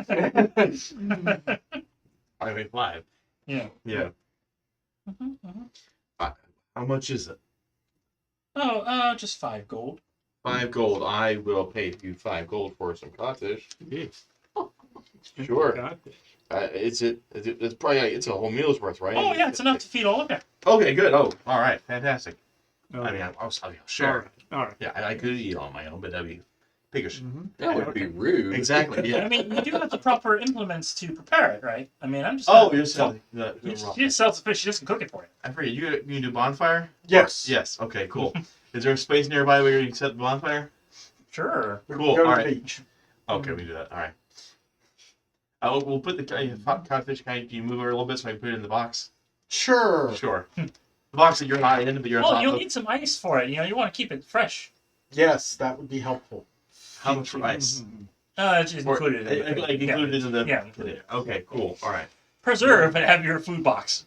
A: I mean, 5.
D: Yeah.
A: Yeah. How much is it?
D: Oh, just 5 gold.
A: 5 gold. I will pay you 5 gold for some codfish.
E: Yes.
A: Sure.
E: Got it.
A: It's probably it's a whole meal's worth, right?
D: Oh yeah, it's enough to feed all of you.
A: Okay, good. Oh, all right, fantastic.
E: Oh,
A: I mean, I'll share.
E: All right.
A: Yeah, I could eat on my own, but that'd be piggish.
E: Mhm.
B: That would be rude.
A: Exactly. Yeah.
D: I mean, you do have the proper implements to prepare it, right? I mean, I'm just.
A: Oh, you're selling the
D: She
A: raw.
D: just sells the fish. She doesn't cook it for you.
A: I forget. You do bonfire?
C: Yes.
A: Yes. Okay. Cool. Is there a space nearby where you can set the bonfire?
D: Sure.
C: We
A: Cool,
C: Go to
A: all
C: the
A: right.
C: beach.
A: Okay, we do that. All right. We'll put the codfish. Can you move it a little bit so I can put it in the box?
C: Sure.
A: Sure. The box that you're not in, but you're on
D: Well,
A: top
D: you'll
A: of.
D: need some ice for it. You want to keep it fresh.
C: Yes, that would be helpful.
A: How much for ice?
E: Mhm.
D: It's included. in
A: Like included in the.
D: Yeah, included.
A: Okay. Cool. All right.
D: Preserve and have your food box.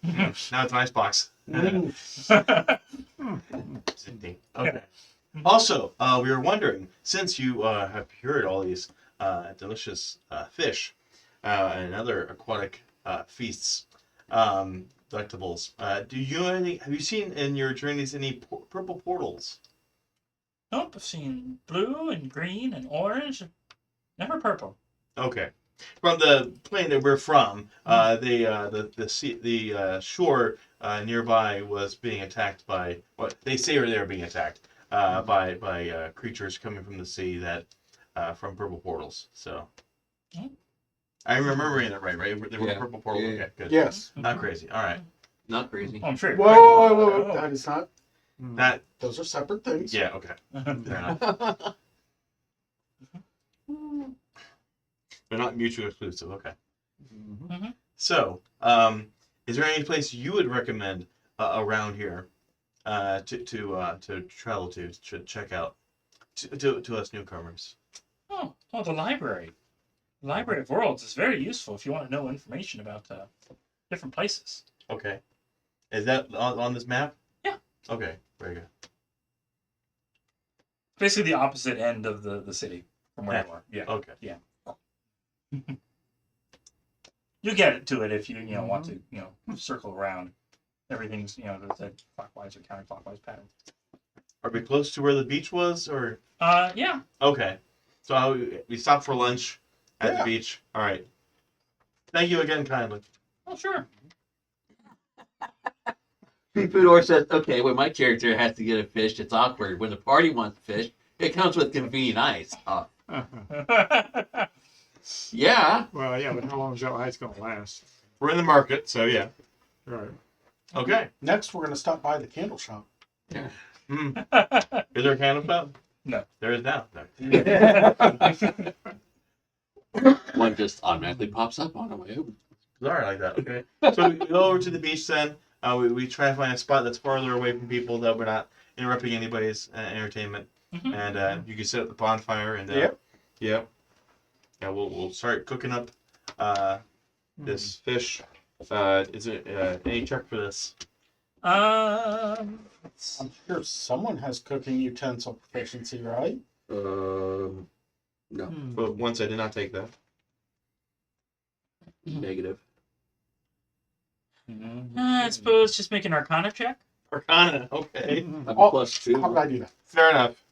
A: Now it's an ice box.
C: Mm.
A: Okay. Also, we were wondering, since you have procured all these delicious fish and other aquatic feasts, delectables, do you know anything? Have you seen in your journeys any purple portals?
D: Nope, I've seen blue and green and orange. Never purple.
A: Okay. From the plane that we're from, the shore nearby was being attacked by what they say they were being attacked by creatures coming from the sea that from purple portals. So I'm remembering that right? They were
B: Yeah.
A: purple portals.
B: Yeah.
A: Okay, good.
C: Yes.
A: Not crazy. All right.
B: Not crazy.
D: Oh, I'm sure.
C: Whoa, whoa, whoa, whoa. That is not.
E: Mhm.
A: That
C: Those are separate things.
A: yeah. Okay. Fair enough. They're not mutually exclusive. Okay.
E: Mhm.
A: So, is there any place you would recommend around here to travel to check out to us newcomers?
D: Oh, the library. The Library of Worlds is very useful if you want to know information about different places.
A: Okay. Is that on this map?
D: Yeah.
A: Okay. Very good.
D: Basically, the opposite end of the city from where you are. Yeah.
A: Okay.
D: You get to it if you want to circle around. Everything's the clockwise or counterclockwise pattern.
A: Are we close to where the beach was, or?
D: Yeah.
A: Okay. So we stopped for lunch at the
C: Yeah.
A: beach. All right. Thank you again, kindly.
D: Oh, sure.
B: Fudor says, "Okay, when my character has to get a fish, it's awkward. When the party wants fish, it comes with convenient ice. Yeah.
E: Well, yeah, but how long is that light's gonna last?
A: We're in the market, so yeah.
E: Right.
A: Okay.
C: Next, we're going to stop by the candle shop.
B: Yeah.
A: Is there a candle shop?
D: No.
A: There is now. No.
B: One just automatically pops up on the way over.
A: Sorry, like that. Okay. So we go over to the beach then. We try to find a spot that's farther away from people that we're not interrupting anybody's entertainment.
D: Mhm.
A: And you can set up the bonfire and
C: Yep.
A: Yep. Yeah, we'll start cooking up this fish. Is it any check for this?
C: I'm sure someone has cooking utensil proficiency, right?
B: No.
A: But once I did not take that.
B: Negative.
D: I suppose just make an Arcana check.
A: Arcana. Okay.
B: I have
C: Oh,
B: a plus
C: How did
B: 2.
C: I do that?
A: Fair enough.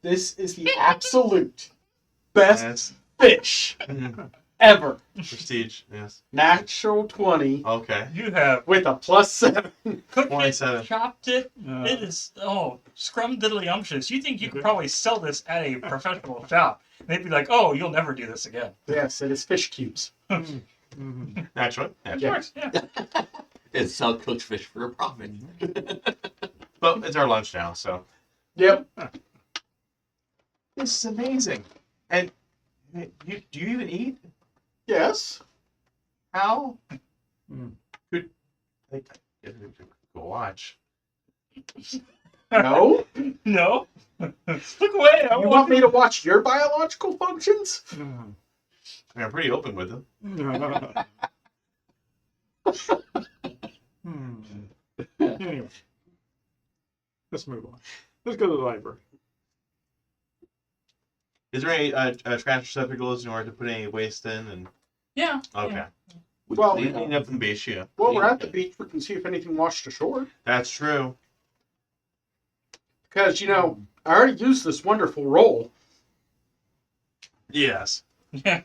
C: This is the absolute best
A: Yes.
C: fish
A: Mhm.
C: ever.
A: Prestige. Yes.
C: Natural 20
A: Okay.
D: You have
C: with a +7.
D: cooked
A: 27.
D: it, chopped it.
E: Uh,
D: It is scrum-diddly-umptious. You think you could probably sell this at a professional shop? They'd be like, "Oh, you'll never do this again."
C: Yes, it is fish cubes.
E: mhm.
A: Naturally.
D: Of
A: Naturally.
D: course, yeah.
B: It's sell cooked fish for a profit.
A: But it's our lunch now, so.
C: Yep.
A: This is amazing. And do you even eat?
C: Yes.
A: How?
E: Mm.
A: Could go watch.
C: No?
D: No, look away. I
C: You want me to watch your biological functions?
A: I mean, I'm pretty open with them.
E: Anyway, let's move on. Let's go to the library.
A: Is there any trash receptacles in order to put any waste in? And
D: Yeah.
A: okay,
D: yeah.
B: We
C: Well,
B: clean
A: clean up the beach. Yeah,
C: Well, we're at the beach. We can see if anything washed ashore.
A: that's true.
C: Because, you know, I already used this wonderful roll.
A: Yes,
D: Yeah.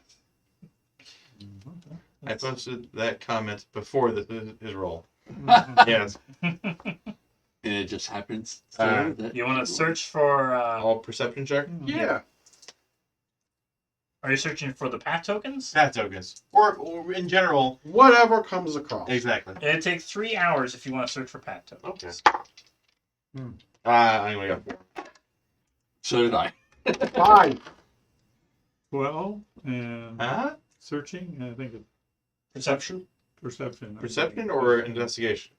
A: I posted that comment before his roll.
E: Mhm.
A: Yes,
B: And it just happens
A: Uh,
B: that
D: You want to search for?
A: all perception check.
C: Yeah.
D: Are you searching for the path tokens?
A: Stat tokens, or in general.
C: Whatever comes across.
A: Exactly.
D: It'd take 3 hours if you want to search for path tokens.
A: Okay.
E: Hmm.
A: I only got 4.
B: So did I.
C: 5.
E: 12 and
A: Huh?
E: searching. I think it's
D: Perception.
E: perception.
A: Perception or investigation?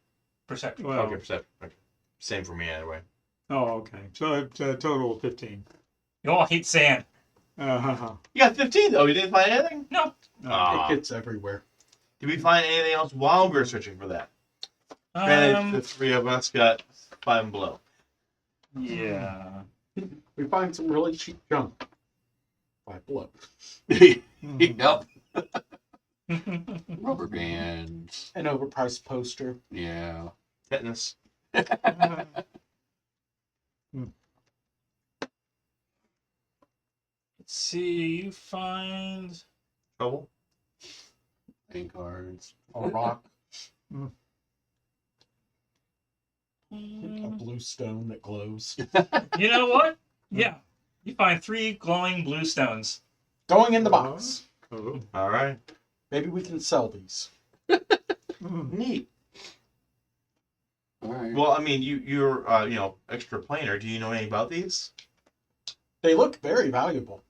D: Perception.
E: Well,
A: Okay, perception. Okay. Same for me anyway.
E: oh, okay. So it's a total of 15.
D: You all hate sand.
E: Uh-huh.
A: You got 15 though. You didn't find anything.
D: No.
C: It gets everywhere.
A: Did we find anything else while we were searching for that? Granted, the 3 of us got 5 and below.
D: Yeah.
C: We find some really cheap junk. 5 below.
E: Mhm.
B: Yep. Rubber bands.
C: An overpriced poster.
B: Yeah.
A: Tetanus.
D: Let's see. You find.
A: Trouble.
B: Playing cards.
C: A rock.
D: Mm,
C: A blue stone that glows.
D: You know what? Yeah. You find 3 glowing blue stones.
C: Going in the box.
E: Oh.
A: All right.
C: Maybe we can sell these.
E: Mhm.
A: Neat.
B: All right.
A: Well, I mean, you're extra planar. Do you know anything about these?
C: They look very valuable.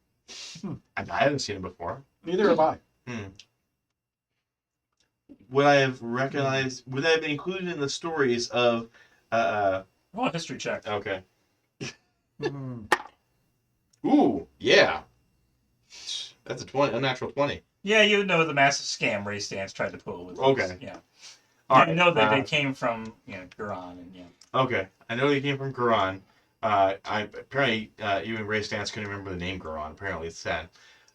A: I haven't seen them before.
C: Neither have I.
A: Would I have recognized? Would that have been included in the stories of?
D: Roll a history check.
A: Okay.
E: Mhm.
A: Ooh, yeah. That's a natural 20.
D: Yeah, you know the massive scam Ray Stance tried to pull with these.
A: Okay.
D: Yeah.
A: All
D: You
A: right.
D: know that they came from, Quran and
A: Okay, I know they came from Quran. I apparently even Ray Stance couldn't remember the name Quran. Apparently it's sad.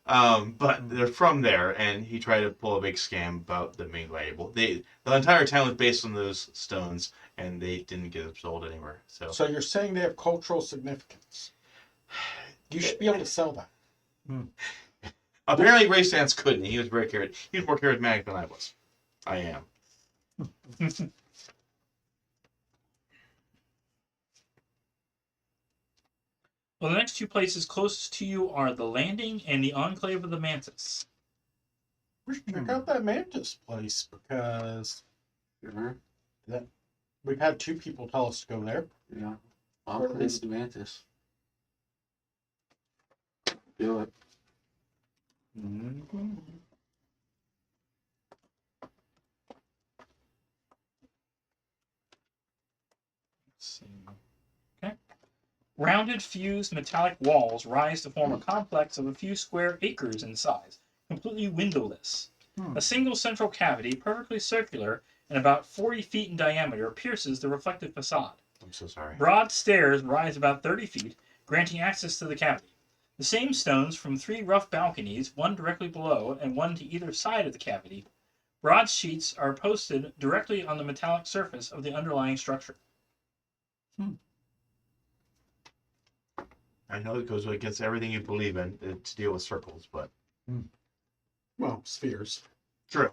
A: But they're from there, and he tried to pull a big scam about them being valuable. The entire town was based on those stones, and they didn't get them sold anywhere. So
C: So you're saying they have cultural significance. You should be able to sell that.
A: apparently Ray Stance couldn't. He was very He was more charismatic than I was. I am.
D: Well, the next two places closest to you are the Landing and the Enclave of the Mantis.
C: We should check out that Mantis place because
B: Sure.
C: we've had 2 people tell us to go there.
B: Yeah. I'll play the Mantis. Do it.
C: Mm-hmm.
D: Let's see. Okay. Rounded, fused metallic walls rise to form a complex of a few square acres in size, completely windowless. A single central cavity, perfectly circular and about 40 feet in diameter, pierces the reflective facade.
A: I'm so sorry.
D: Broad stairs rise about 30 feet, granting access to the cavity. The same stones from 3 rough balconies, one directly below and one to either side of the cavity. Broad sheets are posted directly on the metallic surface of the underlying structure.
A: I know it goes against everything you believe in to deal with circles, but
C: Well, spheres.
A: true.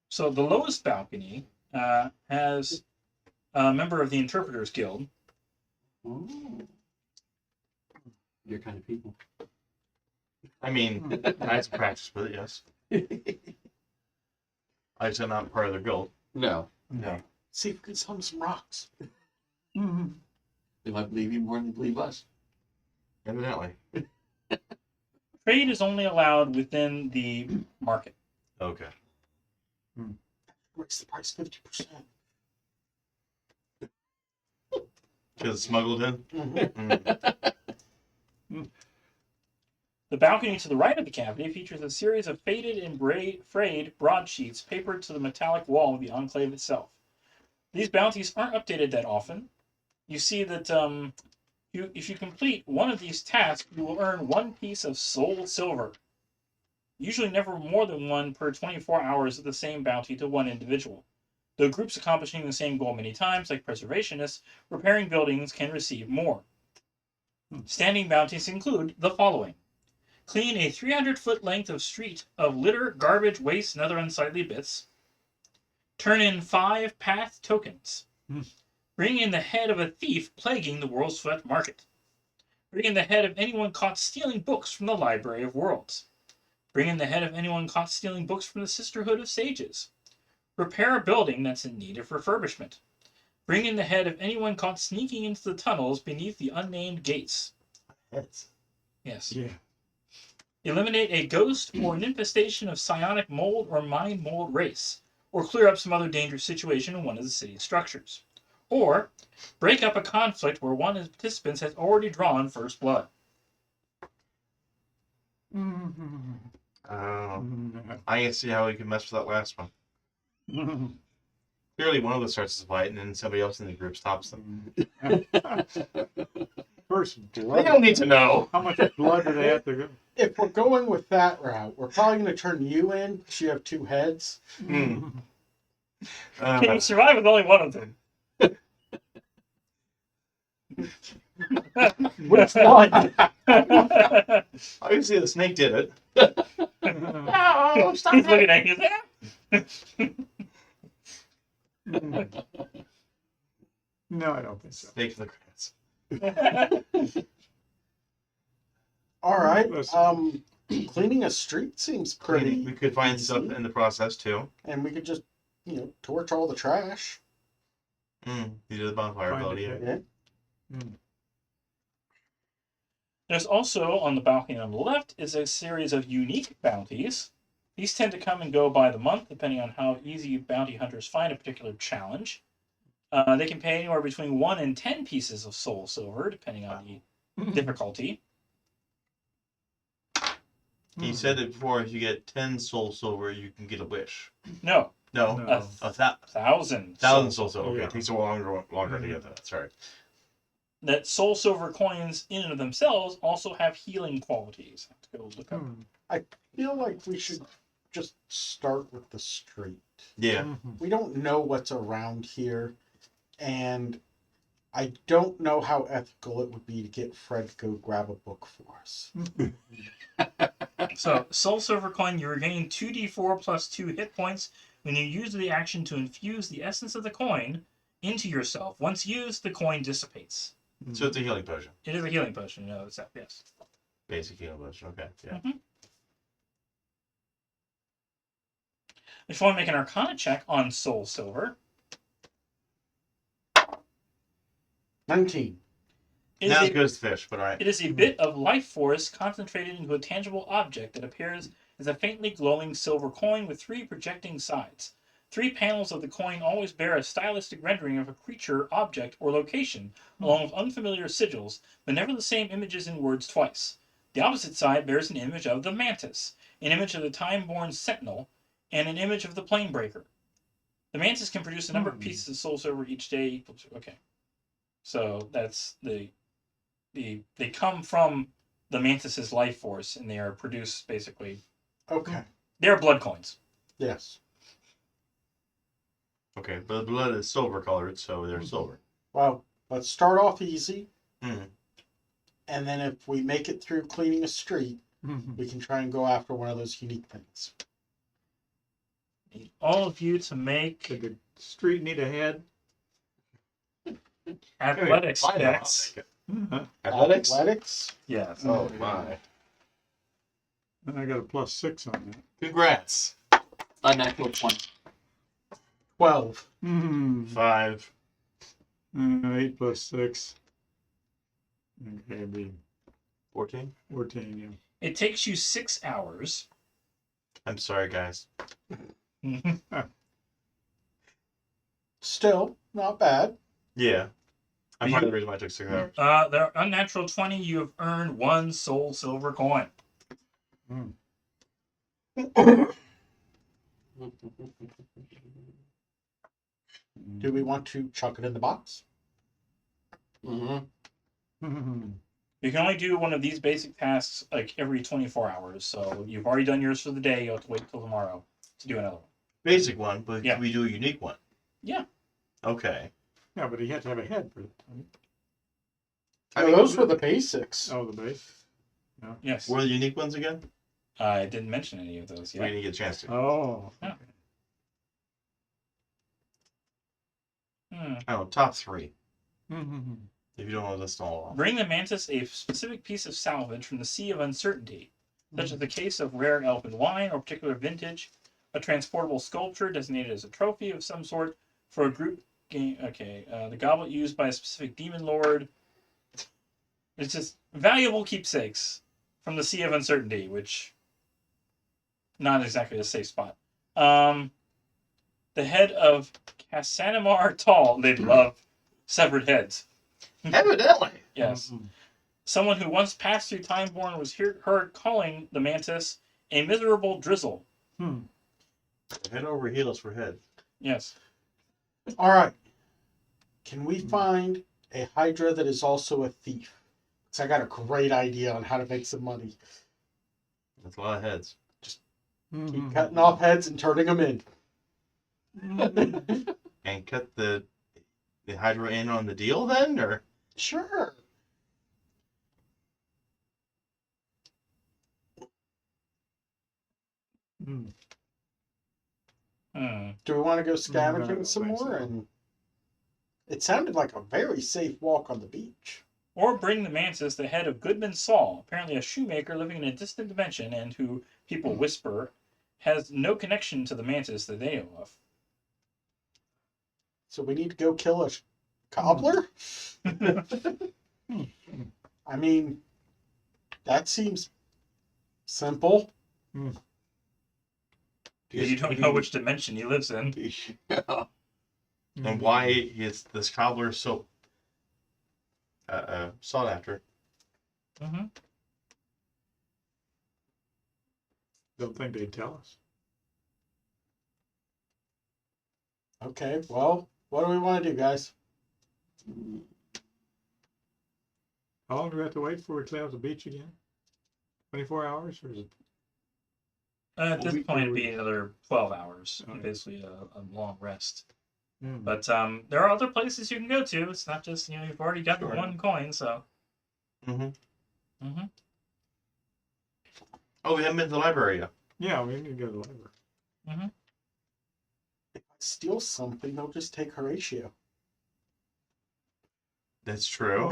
D: So the lowest balcony has a member of the Interpreters Guild.
B: Ooh. Your kind of people.
A: I mean, I had some practice with it, yes. I just am not part of their guild.
B: No.
A: No.
C: See if we can sell them some rocks.
B: They might believe you more than they believe us.
A: Evidently.
D: Trade is only allowed within the market.
A: Okay.
C: Raise the price 50%.
A: Because it's smuggled in?
C: Mm-hmm.
D: The balcony to the right of the cavity features a series of faded and frayed broadsheets papered to the metallic wall of the enclave itself. These bounties aren't updated that often. You see that if you complete one of these tasks, you will earn 1 piece of soul silver. Usually never more than 1 per 24 hours of the same bounty to one individual. Though groups accomplishing the same goal many times, like preservationists, repairing buildings can receive more. Standing bounties include the following. Clean a 300-foot length of street of litter, garbage, waste, and other unsightly bits. Turn in 5 path tokens. Bring in the head of a thief plaguing the World Swept Market. Bring in the head of anyone caught stealing books from the Library of Worlds. Bring in the head of anyone caught stealing books from the Sisterhood of Sages. Repair a building that's in need of refurbishment. Bring in the head of anyone caught sneaking into the tunnels beneath the unnamed gates.
A: Heads.
D: Yes.
E: Yeah.
D: Eliminate a ghost or an infestation of psionic mold or mind mold race, or clear up some other dangerous situation in one of the city's structures. Or break up a conflict where one of the participants has already drawn first blood.
A: I can see how we can mess with that last one. Clearly, one of us starts to fight, and then somebody else in the group stops them.
E: First
A: They
E: blood.
A: don't need to know.
E: How much blood do they have to go?
C: If we're going with that route, we're probably going to turn you in because you have 2 heads.
D: Can you survive with only one of them?
C: Which one?
A: Obviously, the snake did it.
D: No, stop He's looking at you.
E: No, I don't think so.
A: Snake for the credits.
C: All right.
E: Listen.
C: Cleaning a street seems pretty.
A: We could find
C: easy.
A: stuff in the process, too.
C: And we could just, torch all the trash.
A: You did the bonfire
E: Find
A: ability.
E: it,
C: Yeah.
D: There's also, on the balcony on the left, is a series of unique bounties. These tend to come and go by the month, depending on how easy bounty hunters find a particular challenge. They can pay anywhere between 1 and 10 pieces of soul silver, depending on the difficulty.
A: You said it before, if you get 10 soul silver, you can get a wish.
D: No,
A: No,
E: No.
D: 1,000.
A: 1,000 soul silver. Okay,
E: Yeah.
A: it takes a longer to get that. Sorry.
D: That soul silver coins in and of themselves also have healing qualities. I have to go look up.
C: I feel like we should just start with the street.
A: Yeah.
C: We don't know what's around here, and I don't know how ethical it would be to get Fred to go grab a book for us.
D: So, soul silver coin, you regain 2d4 plus 2 hit points When you use the action to infuse the essence of the coin into yourself, once used, the coin dissipates.
A: So it's a healing potion.
D: It is a healing potion, you know, it's yes.
A: Basic healing potion. Okay. Yeah.
D: If you want to make an Arcana check on Soul Silver,
C: 19.
D: it is
A: Not
D: a-
A: as good as fish, but alright.
D: It is a bit of life force concentrated into a tangible object that appears as a faintly glowing silver coin with 3 projecting sides. 3 panels of the coin always bear a stylistic rendering of a creature, object, or location, along with unfamiliar sigils, but never the same images and words twice. The opposite side bears an image of the Mantis, an image of the Timeborne Sentinel, and an image of the Planebreaker. The Mantis can produce a number of pieces of soul silver each day equal to... Okay. So that's they come from the Mantis's life force, and they are produced basically.
C: Okay.
D: They're blood coins.
C: Yes.
A: Okay, but the blood is silver colored, so they're silver.
C: Well, let's start off easy.
A: Mm.
C: And then if we make it through cleaning a street, we can try and go after one of those unique things.
D: Need all of you to make
E: Did the street need a head?
D: athletics
A: Fine, I'll
D: checks.
A: take it.
E: Uh-huh.
A: Athletics?
D: Yes. Yes.
A: Oh my.
E: And I got a +6 on that.
A: Congrats.
B: Unnatural 20.
C: 12.
A: 5.
E: 8 + 6. Okay, it'd be
A: 14.
E: 14, yeah.
D: It takes you 6 hours.
A: I'm sorry, guys.
C: Still, not bad.
A: Yeah. I'm
D: You-
A: part of the reason why I took 6 hours.
D: The unnatural 20. You have earned 1 soul silver coin.
C: Do we want to chuck it in the box?
B: Mm-hmm.
D: You can only do one of these basic tasks like every 24 hours. So you've already done yours for the day. You'll have to wait till tomorrow to do another one.
A: Basic one, but
D: Yeah.
A: can we do a unique one?
D: Yeah.
A: Okay.
E: Yeah, but he had to have a head for it.
A: I mean,
C: those were the basics.
E: Oh, the base.
D: Yes.
A: What are the unique ones again?
D: I didn't mention any of those
A: We
D: yet.
A: didn't get a chance to.
E: Oh.
D: Yeah. Hmm.
A: Oh, top 3.
E: Mm-hmm.
A: If you don't want to list all of them.
D: Bring the Mantis a specific piece of salvage from the Sea of Uncertainty, such as the case of rare elven wine or particular vintage, a transportable sculpture designated as a trophy of some sort for a group game. Okay, the goblet used by a specific demon lord. It's just valuable keepsakes from the Sea of Uncertainty, which not exactly a safe spot. The head of Casanamar Tall. They love severed heads.
A: Evidently.
D: Yes. Someone who once passed through Timeborne was heard calling the Mantis a miserable drizzle.
A: Head over heels for head.
D: Yes.
C: All right. Can we find a Hydra that is also a thief? Because I got a great idea on how to make some money.
A: That's a lot of heads.
C: Keep cutting off heads and turning them in.
A: And cut the Hydra in on the deal then, or?
C: Sure. Do we want to go scavenging
E: don't
C: some
E: think
C: more?
E: so.
C: And it sounded like a very safe walk on the beach.
D: Or bring the Mantis the head of Goodman Saul, apparently a shoemaker living in a distant dimension and who, people whisper, has no connection to the Mantis that they know of.
C: So we need to go kill a cobbler? I mean, that seems simple.
D: You don't know which dimension he lives in.
A: And why is this cobbler so sought after?
D: Mm-hmm.
E: Don't think they'd tell us.
C: Okay, well, what do we want to do, guys?
E: How long do we have to wait before we clean up the beach again? 24 hours, or is it?
D: At this
E: week
D: point,
E: or
D: it'd be
E: week?
D: another 12 hours.
E: Okay.
D: Basically, a long rest.
E: Mm.
D: But there are other places you can go to. It's not just, you've already got the
A: Sure.
D: 1 coin, so.
A: Mm-hmm.
D: Mm-hmm.
A: Oh, we haven't been to the library yet.
E: Yeah, we need to go to the library.
D: Mm-hmm.
C: steal something, they'll just take Horatio.
A: That's true.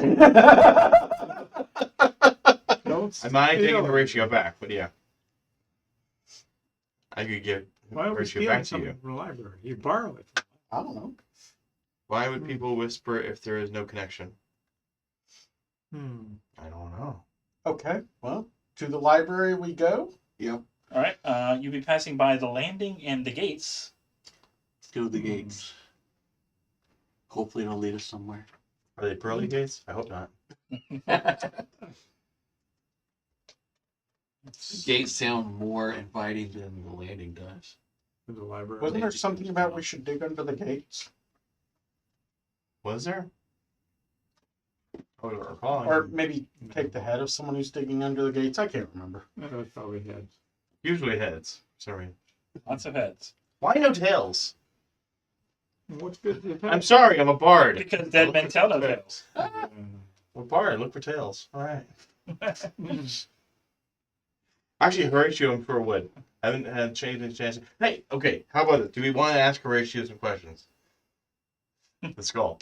E: Don't
A: I might take
E: steal
A: the
E: it.
A: ratio back, but yeah. I could give
E: Why are we
A: ratio
E: stealing
A: back to you.
E: something from the library? You borrow it.
C: I don't know.
A: Why would people whisper if there is no connection?
E: Hmm.
A: I don't know.
C: Okay, well, to the library we go.
B: Yep.
D: All right. You'll be passing by the landing and the gates.
B: Let's go to the gates. Hopefully it'll lead us somewhere.
A: Are they pearly gates? I hope not.
B: The gates sound more inviting than the landing does.
E: To the library.
C: Wasn't there something about we should dig under the gates?
A: Was there? I don't recall.
C: Or maybe take the head of someone who's digging under the gates? I can't remember.
E: That's probably heads.
A: Usually heads. Sorry.
D: Lots of heads.
A: Why no tails?
E: What's good to the
A: I'm sorry, I'm a bard.
D: Because dead men tell no tales.
A: I'm a bard. Look for tails. All right. Actually, Horatio, I'm sure would. I haven't had changed any chance. Hey, okay. How about it? Do we want to ask Horatio some questions? The skull.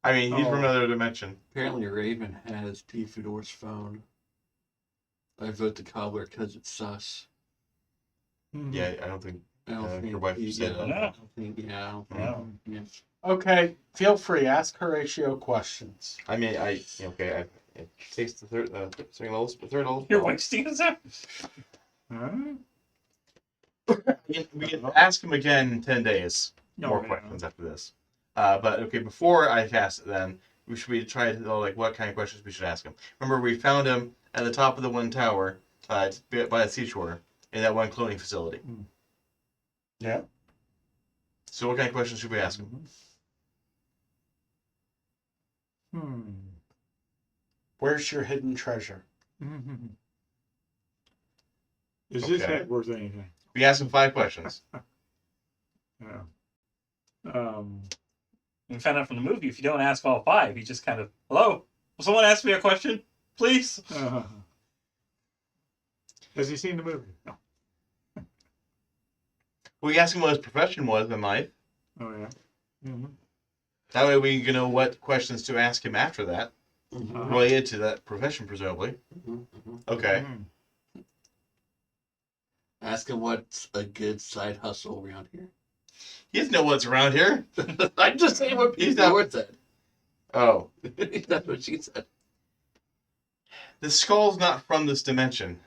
A: I mean, he's from another dimension.
B: Apparently Raven has T. Fedor's phone. I vote the cobbler because it's sus.
A: Yeah, I don't think.
B: I don't think
A: your wife
B: he-
A: said
B: yeah,
A: that.
D: No.
B: I don't think, yeah, I don't think-
D: No.
B: yeah.
C: Okay, feel free. Ask Horatio questions.
A: I mean, okay. It takes the third level.
D: You're
A: spell.
D: wasting us out.
E: Huh?
A: We can ask him again in 10 days. More
E: yeah.
A: questions after this. But okay, before I cast it, then we should try to know like what kind of questions we should ask him. Remember, we found him at the top of the one tower, by the seashore, in that one cloning facility.
C: Yeah.
A: So, what kind of questions should we ask him?
E: Hmm.
C: Where's your hidden treasure?
E: Is this
A: Okay.
E: head worth anything?
A: We ask him 5 questions.
E: Yeah.
D: We found out from the movie, if you don't ask all 5, he just kind of, hello? Will someone ask me a question? Please?
E: Has he seen the movie? No.
A: We ask him what his profession was in life.
E: Oh yeah. Mm-hmm.
A: That way, we can know what questions to ask him after that,
B: Mhm,
A: related to that profession, presumably.
B: mhm, mhm.
A: Okay.
B: Ask him what's a good side hustle around here.
A: He doesn't know what's around here.
B: I'm just saying what
A: He's
B: Pete
A: not-
B: Fedor said.
A: Oh,
B: That's what she said.
A: the skull's not from this dimension,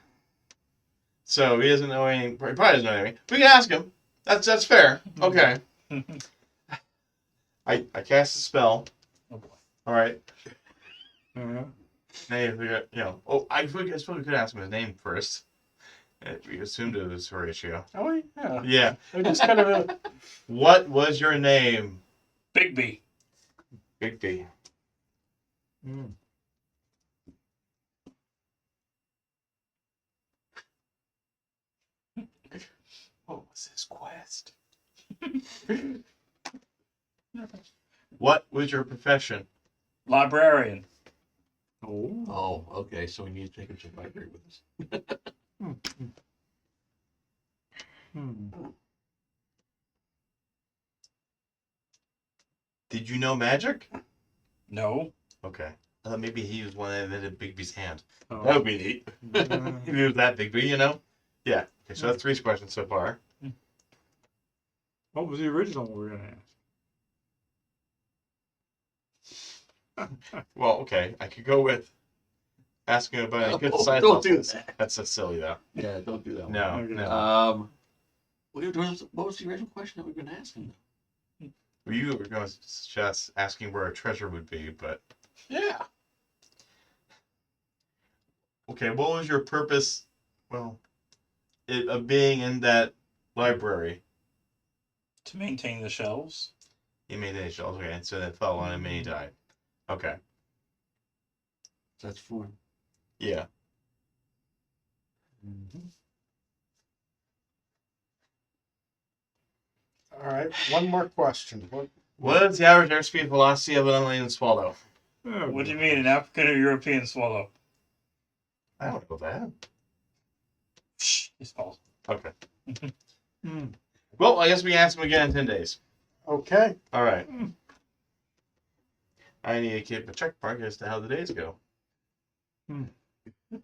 A: so he doesn't know anything. He probably doesn't know anything. We can ask him. That's fair. Okay. I cast a spell.
D: Oh boy.
A: All right.
E: Uh-huh.
A: Name, I suppose we could ask him his name first. We assumed it was Horatio.
C: Oh, yeah.
A: Yeah.
C: I just kind of.
A: What was your name?
D: Bigby.
A: Big B.
E: Mm.
C: What was his quest?
A: What was your profession?
D: Librarian.
E: Oh.
B: Oh, okay. So we need to take him to the library with us.
E: Hmm.
A: Did you know magic?
D: No.
A: Okay. I thought maybe he was one that invented Bigby's hand.
E: Oh.
A: That would be neat.
E: Uh,
A: If he was that Bigby, Yeah. Okay, so that's 3 questions so far.
E: what was the original one we were gonna ask?
A: Well, okay. I could go with asking about any good side
B: Don't do
A: hustles.
B: that.
A: That's so silly, though.
B: Yeah, don't do that one.
A: No,
E: Okay.
A: no.
B: What was the original question that we were going to ask him?
A: Well, you were going to suggest asking where a treasure would be, but
C: Yeah.
A: okay. What was your purpose? Well, of being in that library.
D: To maintain the shelves.
A: He made any shells. Okay, and so that fell on him and he died. Okay.
B: That's for him.
A: Yeah.
C: All right. One more question.
A: What is the average airspeed velocity of an unladen swallow?
E: Oh,
D: What do you mean, an African or European swallow?
A: I don't know that.
D: Shh, it's false.
A: Okay.
E: Hmm.
A: Well, I guess we can ask him again in 10 days.
C: Okay.
A: All right. I need to keep a check mark as to how the days go.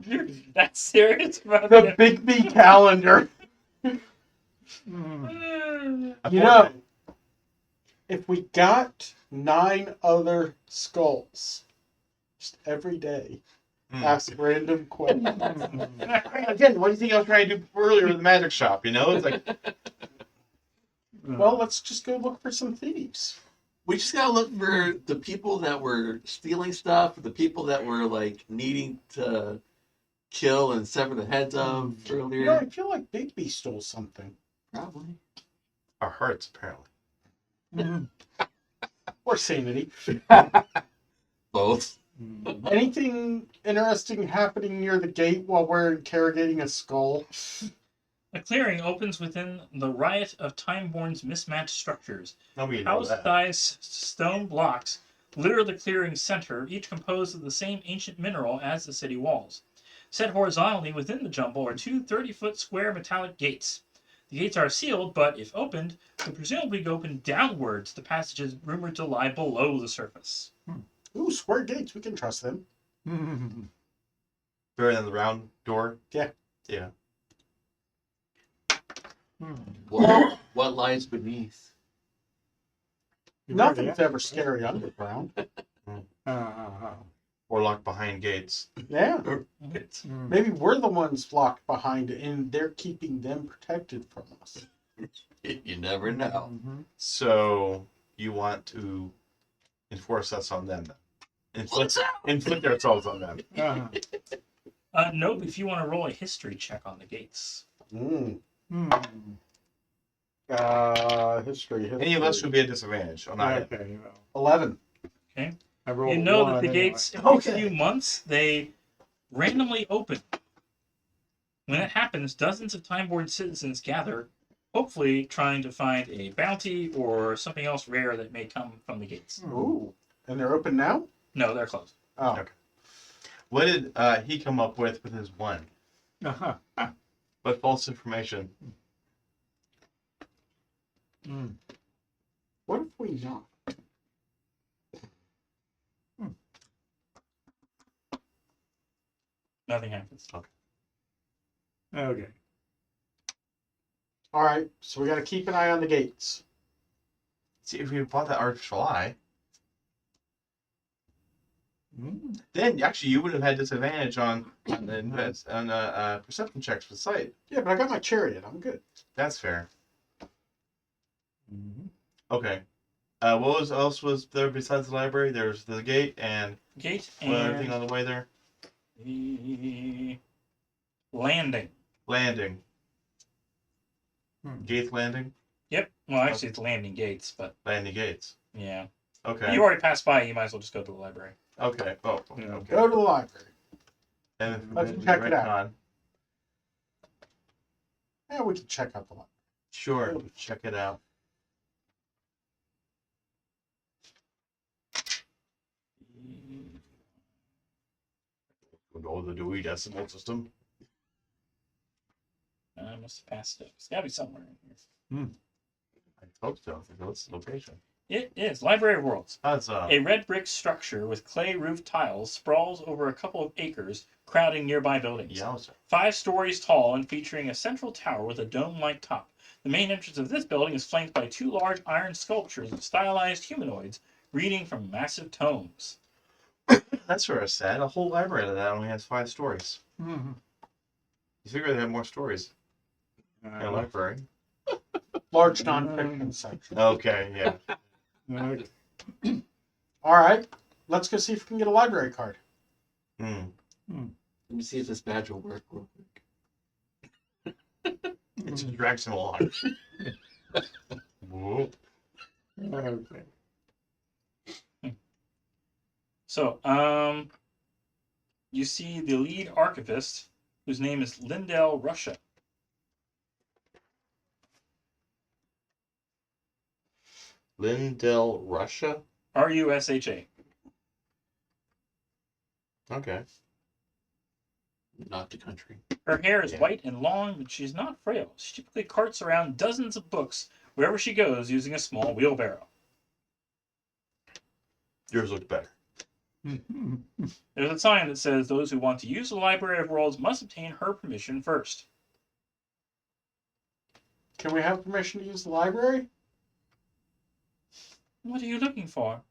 D: You're that serious about
C: The
D: it?
C: Big B calendar.
E: Mm.
A: A
C: You know,
A: fortnight.
C: if we got 9 other skulls, just every day, ask random questions.
A: Again, what do you think I was trying to do earlier with the magic shop? You know, it's like,
C: Well, let's just go look for some thieves.
B: We just gotta look for the people that were stealing stuff, the people that were like needing to kill and sever the heads of earlier.
C: You know, I feel like Big B stole something.
B: Probably.
A: our hearts, apparently.
C: Or sanity.
B: Both.
C: Anything interesting happening near the gate while we're interrogating a skull?
D: A clearing opens within the riot of Timeborne's mismatched structures.
A: Nobody knows that.
D: House-sized stone blocks litter the clearing's center, each composed of the same ancient mineral as the city walls. Set horizontally within the jumble are two 30-foot square metallic gates. The gates are sealed, but if opened, could presumably open downwards to passages rumored to lie below the surface.
C: Ooh, square gates. We can trust them.
A: Better than the round door.
C: Yeah.
A: Yeah.
B: What lies beneath?
C: Nothing's ever scary underground.
A: Or locked behind gates.
C: Yeah.
A: It's,
C: Maybe we're the ones locked behind it and they're keeping them protected from us.
B: You never know.
A: so you want to enforce us on them then? Inflict ourselves on them.
D: Nope, if you want to roll a history check on the gates.
C: History.
A: Any of us would be at disadvantage on that.
E: Okay, well,
C: 11.
E: I rolled
D: You know that
E: one
D: the
E: anyway.
D: gates, every few months, they randomly open. When it happens, dozens of Timeborne citizens gather, hopefully trying to find a bounty or something else rare that may come from the gates.
C: Ooh. And they're open now?
D: No, they're closed.
C: Oh.
A: Okay. What did he come up with his one? What false information?
C: What if we not?
D: Nothing happens.
E: Okay.
C: All right. So we got to keep an eye on the gates.
A: See, if we bought that artificial eye, then actually you would have had disadvantage on perception checks for the site.
C: Yeah, but I got my chariot. I'm good.
A: That's fair. Okay. What else was there besides the library? There's the gate and
D: Gate
A: one other thing
D: and
A: on the way there.
D: the landing.
A: Landing. Gate landing.
D: Yep. Well, actually, it's landing gates, but
A: Landing gates.
D: yeah.
A: Okay.
D: You already passed by. You might as well just go to the library.
A: Okay. Oh.
E: Yeah.
A: Okay.
C: Go to the library.
A: And
C: Let's check it out. Yeah, we can check out the library.
A: Sure. Check it out. Go to the Dewey Decimal System.
D: I must have passed it. It's got to be somewhere in here.
A: I hope so. What's the location?
D: It is Library of Worlds.
A: That's
D: A red brick structure with clay roof tiles sprawls over a couple of acres, crowding nearby buildings.
A: Yowza.
D: 5 stories tall and featuring a central tower with a dome-like top. The main entrance of this building is flanked by 2 large iron sculptures of stylized humanoids reading from massive tomes.
A: That's sort of sad. A whole library of that only has 5 stories. You figure they have more stories in a library.
C: Large non-fiction section.
A: Okay, yeah.
E: Okay.
C: All right. Let's go see if we can get a library card.
A: Hmm.
B: Let me see if this badge will work real quick.
A: It just drags him along. Whoa.
E: Okay.
D: So, you see the lead archivist, whose name is Lindell Russia.
A: Lindell, Russia?
D: Rusha.
A: Okay.
B: not the country.
D: Her hair is
A: Yeah.
D: white and long, but she's not frail. She typically carts around dozens of books wherever she goes using a small wheelbarrow.
A: Yours looked better.
D: There's a sign that says those who want to use the Library of Worlds must obtain her permission first.
C: Can we have permission to use the library?
D: What are you looking for?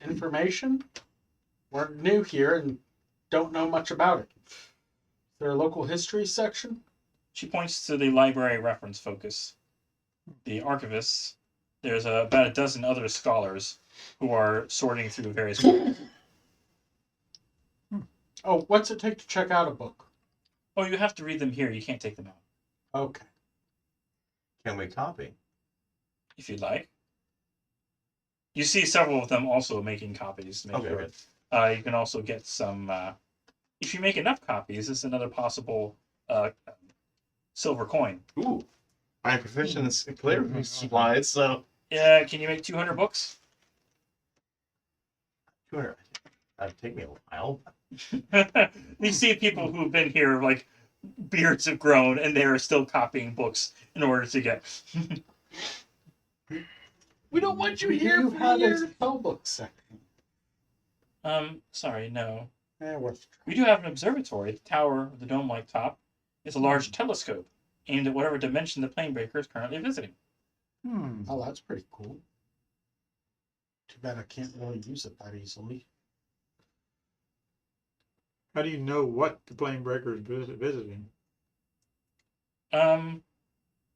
C: Information? We're new here and don't know much about it. Is there a local history section?
D: She points to the library reference focus. The archivists, there's about a dozen other scholars who are sorting through various books.
C: Oh, what's it take to check out a book?
D: Oh, you have to read them here. You can't take them out.
C: Okay.
A: Can we copy?
D: If you'd like. You see several of them also making copies to make
A: Okay,
D: sure.
A: good.
D: You can also get some. If you make enough copies, it's another possible silver coin.
A: Ooh. I'm proficient in calligraphy supplies, so.
D: Yeah, can you make 200 books?
A: 200. That'd take me a while.
D: You see people who've been here, like beards have grown, and they are still copying books in order to get.
B: We don't want you
C: Do
B: here
C: you
B: for
C: have a
B: years.
C: spell book section?
D: Sorry, no.
C: What's
D: We do have an observatory. The tower with the dome-like top is a large telescope aimed at whatever dimension the plane breaker is currently visiting.
C: Oh, that's pretty cool. Too bad I can't really use it that easily.
E: How do you know what the plane breaker is visiting?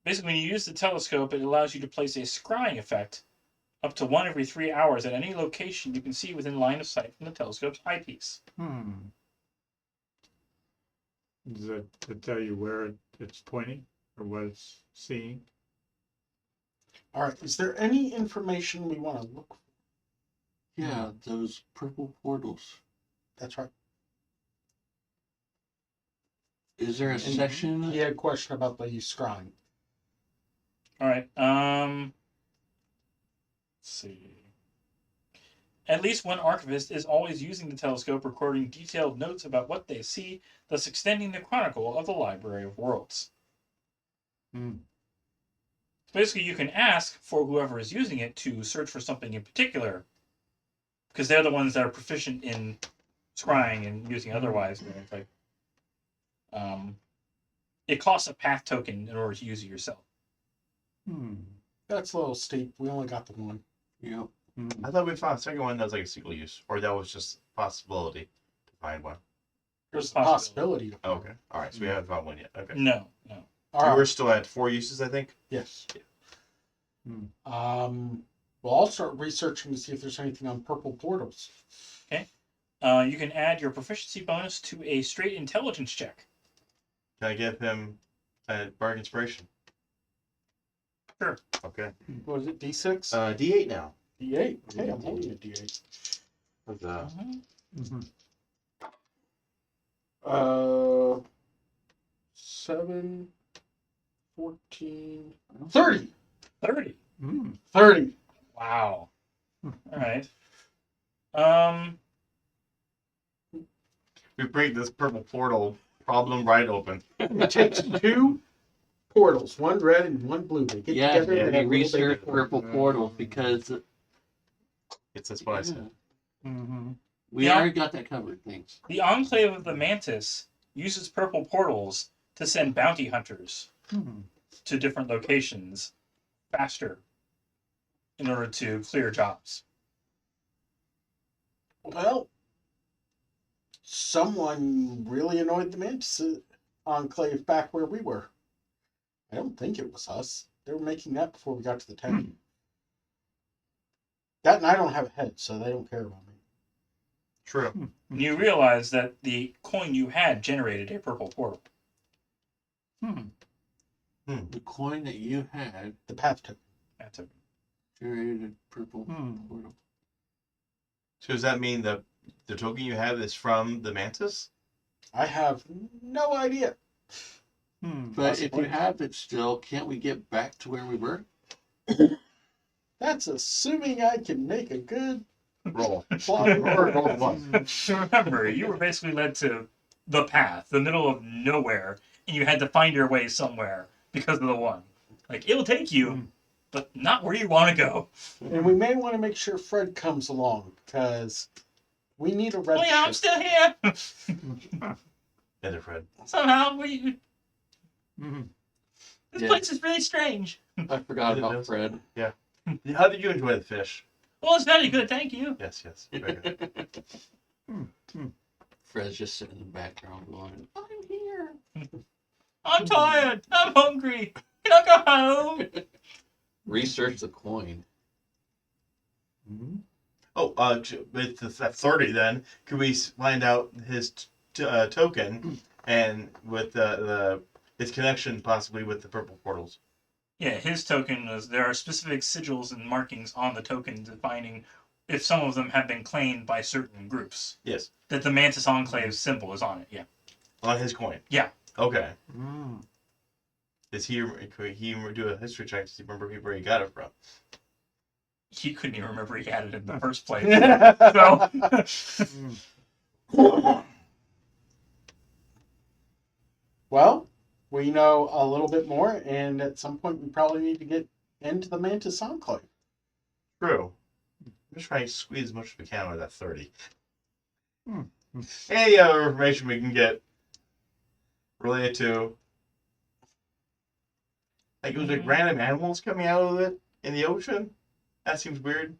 D: Basically, when you use the telescope, it allows you to place a scrying effect up to 1 every 3 hours at any location you can see within line of sight from the telescope's eyepiece.
E: Does that to tell you where it's pointing or what it's seeing?
C: All right. Is there any information we want to look for?
B: Yeah, those purple portals.
C: That's right.
B: Is there a section?
C: He had a question about the scrying.
D: All right. Let's see. At least one archivist is always using the telescope, recording detailed notes about what they see, thus extending the chronicle of the Library of Worlds. Basically, you can ask for whoever is using it to search for something in particular, because they're the ones that are proficient in scrying and using otherwise. You know, it's like, it costs a path token in order to use it yourself.
C: That's a little steep. We only got the one.
B: Yep.
A: I thought we found a second one that was like a single use, or that was just a possibility to find one.
C: There's a possibility. To
A: Oh, okay. All right. So we haven't found one yet. Okay.
D: No.
C: All right.
A: We're still at 4 uses, I think.
C: Yes.
A: Yeah.
C: Well, I'll start researching to see if there's anything on purple portals.
D: You can add your proficiency bonus to a straight intelligence check.
A: Can I give him a bardic inspiration?
D: Sure.
A: Okay.
C: What is it? D6?
A: D8 now.
C: D8. Hey, I'm holding a D8.
A: With,
D: Mm-hmm.
C: 7, 14, 30.
D: 30.
C: 30.
D: Wow. All right.
A: we break this purple portal problem right open.
C: It takes 2 portals, one red and one blue. They get
B: Yeah,
C: together. and
B: we
C: have little
B: researched
C: baby portals.
B: purple portals because
A: That's what I said.
B: we
D: Yeah.
B: already got that covered. Thanks.
D: The Enclave of the Mantis uses purple portals to send bounty hunters to different locations faster in order to clear jobs.
C: Well, someone really annoyed the Mantis Enclave back where we were. I don't think it was us. They were making that before we got to the town. That and I don't have a head, so they don't care about me.
A: True.
D: You realize that the coin you had generated a purple portal.
B: The coin that you had
C: The path token.
D: That's a,
B: generated purple portal.
A: So does that mean the token you have is from the Mantis?
C: I have no idea.
B: But if you have it still, can't we get back to where we were?
C: That's assuming I can make a good
A: Roll.
C: Fly.
A: Roll one.
D: So remember, you were basically led to the path, the middle of nowhere, and you had to find your way somewhere because of the one. Like, it'll take you, but not where you want to go.
C: And we may want to make sure Fred comes along because we need a red
D: Oh yeah, I'm
C: shirt.
D: still here.
A: And Fred.
D: Somehow,
E: Mhm.
D: this
B: Yeah.
D: place is really strange.
B: I forgot about Fred.
A: How did you enjoy the fish?
D: Well, it's very good, thank you.
A: Yes, yes. Very good.
B: Fred's just sitting in the background going, I'm here.
D: I'm tired. I'm hungry. Can I go home?
B: Research the coin.
E: Mhm.
A: Oh, with that 30 then, could we find out his token and with his connection possibly with the purple portals?
D: Yeah, his token was. There are specific sigils and markings on the token defining if some of them have been claimed by certain groups.
A: Yes.
D: That the Mantis Enclave symbol is on it. Yeah.
A: On his coin?
D: Yeah.
A: Okay.
E: Mm.
A: Could he do a history check to see where he got it from?
D: He couldn't even remember he had it in the first place. So.
E: Mm.
C: Well, we know a little bit more, and at some point we probably need to get into the Mantis Enclave.
A: True. I'm just trying to squeeze as much as we can out of that 30.
E: Hmm.
A: Any other information we can get related to, like, it was like random animals coming out of it in the ocean? That seems weird.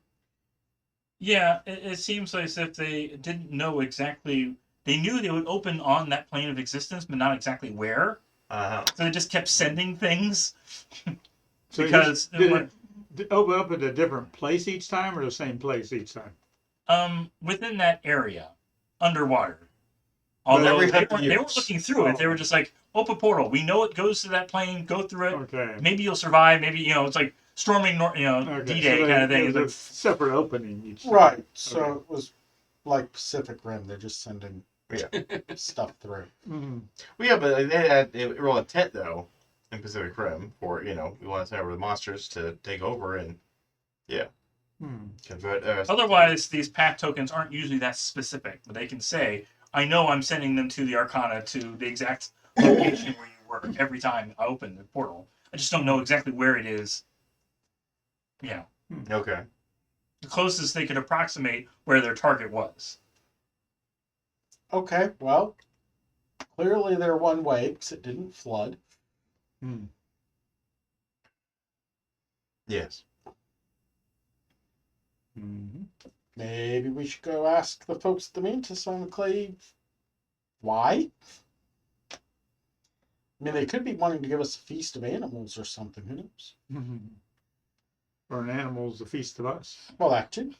D: Yeah, it seems like as if they didn't know exactly. They knew they would open on that plane of existence, but not exactly where.
A: Uh-huh.
D: So they just kept sending things.
E: So
D: Because
E: did it open up at a different place each time, or the same place each time?
D: Within that area, underwater.
A: But
D: Although
A: every
D: they
A: 100
D: weren't
A: years.
D: looking through it, they were just like, open portal. We know it goes to that plane. Go through it.
E: Okay.
D: Maybe you'll survive. Maybe it's like storming,
E: Okay.
D: D-Day
E: So
D: kind of thing.
E: there's
D: It's
E: a
D: like,
E: separate opening each time.
C: Right. So
E: Okay.
C: it was like Pacific Rim. They're just sending stuff through.
E: Mhm.
A: Well, yeah, but they had a real intent, though, in Pacific Rim for, we want to send over the monsters to take over and,
E: Hmm.
A: convert.
D: otherwise, these path tokens aren't usually that specific, but they can say, "I know I'm sending them to the Arcana to the exact location where you were every time I open the portal. I just don't know exactly where it is."
A: Okay.
D: The closest they could approximate where their target was.
C: Okay, well, clearly they're one way because it didn't flood.
E: Hmm.
A: Yes.
E: Mhm.
C: Maybe we should go ask the folks at the Mantis Enclave why. I mean, they could be wanting to give us a feast of animals or something. Who knows?
E: Mhm. Or an animal's the feast of us.
C: Well, that too.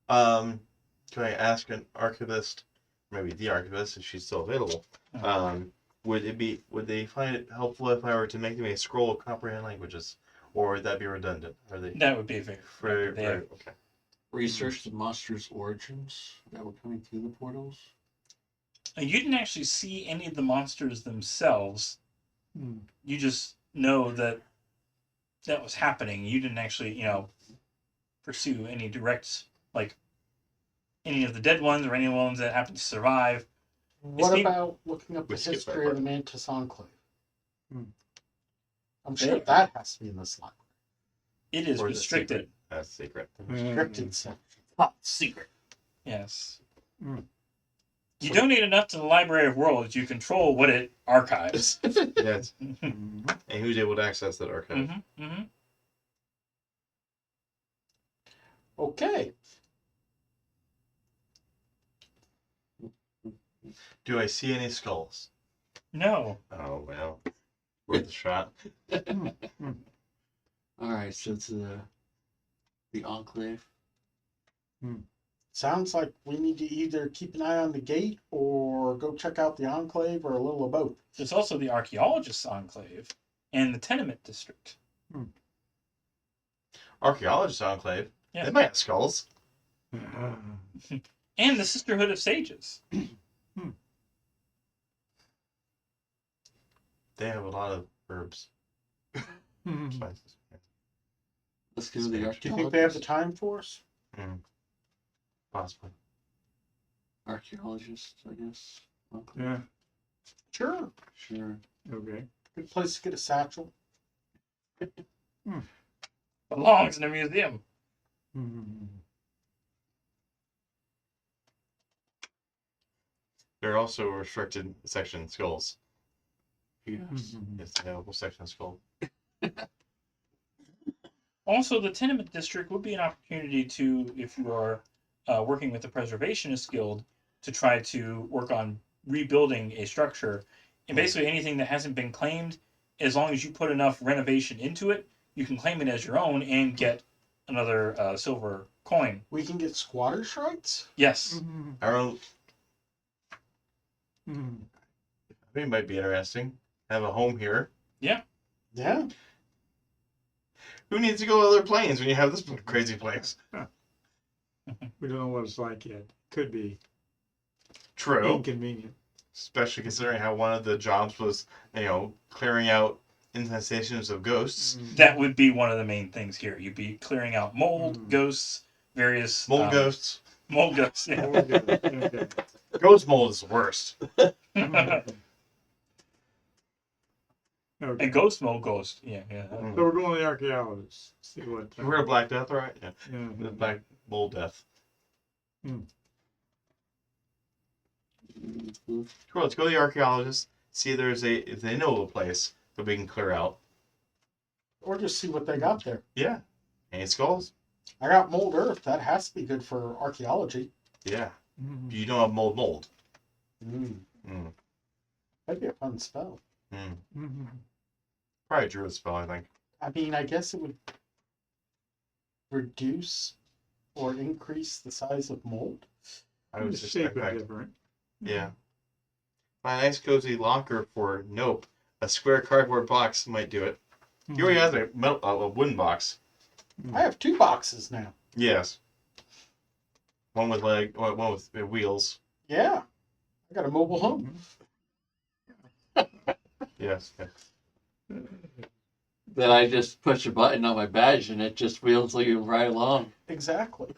A: Can I ask an archivist, maybe the archivist, if she's still available? Would they find it helpful if I were to make them a scroll of comprehend languages, or would that be redundant? Are they
D: That would be very.
A: okay?
B: Research the monster's origins that were coming through the portals.
D: You didn't actually see any of the monsters themselves.
E: Hmm.
D: You just know that was happening. You didn't actually, pursue any direct, like, any of the dead ones or any ones that happened to survive.
C: What
D: It's
C: about looking up the
A: We skipped that
C: history of
A: part.
C: the Mantis Enclave?
E: Hmm.
C: I'm sure that has to be in this library.
D: It is
A: Or is it
D: restricted.
A: secret? That's secret.
C: The restricted section.
B: Top secret.
D: Yes.
E: Mm.
D: You donate enough to the Library of Worlds, you control what it archives.
A: Yes.
E: Mhm.
A: And who's able to access that archive?
D: Mm-hmm.
C: Okay.
A: Do I see any skulls?
D: No.
A: Oh well, worth a shot.
B: All right, so it's the Enclave.
C: Sounds like we need to either keep an eye on the gate or go check out the Enclave or a little of both.
D: There's also the Archaeologists Enclave and the Tenement District.
A: Archaeologist enclave.
D: Yeah.
A: They might have skulls.
D: And the Sisterhood of Sages.
A: They have a lot of herbs,
E: Mhm.
A: spices.
B: Let's go to the
C: Do you think they have the
B: archaeologist.
C: time for us?
A: Possibly.
B: Archaeologist, I guess. Okay.
E: Yeah,
C: Sure.
B: Sure.
E: okay.
C: Good place to get a satchel.
D: Belongs in a museum.
E: Hmm.
A: There are also restricted section skulls.
B: Yes.
E: Mhm.
A: It's available section skull.
D: Also, the tenement district would be an opportunity to, if you are working with the Preservationist Guild, to try to work on rebuilding a structure. And basically, anything that hasn't been claimed, as long as you put enough renovation into it, you can claim it as your own and get another silver coin.
C: We can get squatters' rights?
D: Yes.
E: Mhm.
A: I don't.
E: Mhm.
A: I think it might be interesting. Have a home here.
C: Yeah.
A: Who needs to go to other planes when you have this crazy place?
E: We don't know what it's like yet. Could be
A: True.
E: inconvenient.
A: Especially considering how one of the jobs was, clearing out infestations of ghosts.
E: Mhm.
D: That would be one of the main things here. You'd be clearing out mold, ghosts, various
A: Mold ghosts.
D: mold ghosts. Yeah.
E: Oh, good. Okay.
A: Ghost mold is the worst.
E: Okay.
D: And ghost mold ghost. Yeah, yeah.
E: So we're going to the archaeologist. See what.
A: You heard of Black Death, right? Yeah.
E: Yeah.
A: The Black Mold Death.
B: Mhm.
A: Cool. Let's go to the archaeologist. See if they know of a place that we can clear out.
C: Or just see what they got there.
A: Yeah. Any skulls?
C: I got mold earth. That has to be good for archaeology.
A: Yeah.
E: Mhm.
A: You don't have mold.
C: Mm.
A: Mm.
C: That'd be a fun spell.
A: Mm.
E: Mhm.
A: Probably Druid spell, I think.
C: I mean, I guess it would reduce or increase the size of mold.
A: I would
E: The
A: just
E: shape is
A: expect.
E: different.
A: Yeah. My nice cozy locker for nope. A square cardboard box might do it. He already has a wooden box.
C: I have 2 boxes now.
A: Yes. One with one with wheels.
C: Yeah. I got a mobile home.
A: Yes.
B: Then I just push a button on my badge and it just wheels you right along.
C: Exactly.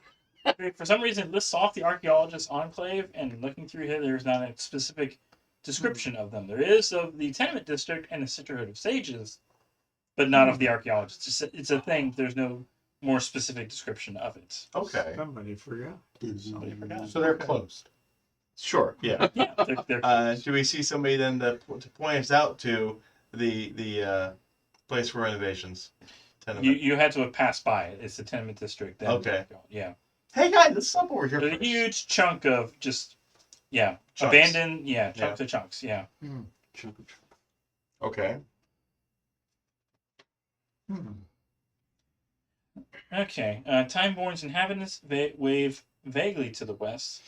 D: For some reason, it lists off the archaeologist enclave, and looking through here, there's not a specific description of them. There is of the tenement district and the sisterhood of sages, but not of the archaeologists. It's a thing. There's no more specific description of it.
A: Okay.
E: Somebody forgot.
D: Somebody forgot.
C: So they're closed.
A: Sure. Yeah.
D: Yeah, they're
A: Do we see somebody then to point us out to the place for renovations? Tenement.
D: you had to have passed by it. It's the tenement district. Then
A: Okay.
D: Yeah.
A: Hey guys, let's stop over here.
D: There's a
A: first.
D: huge chunk of just
A: Chunks.
D: abandoned chunks of chunks. Yeah.
A: Okay.
E: Hmm.
D: Okay. Timeborne's inhabitants wave vaguely to the west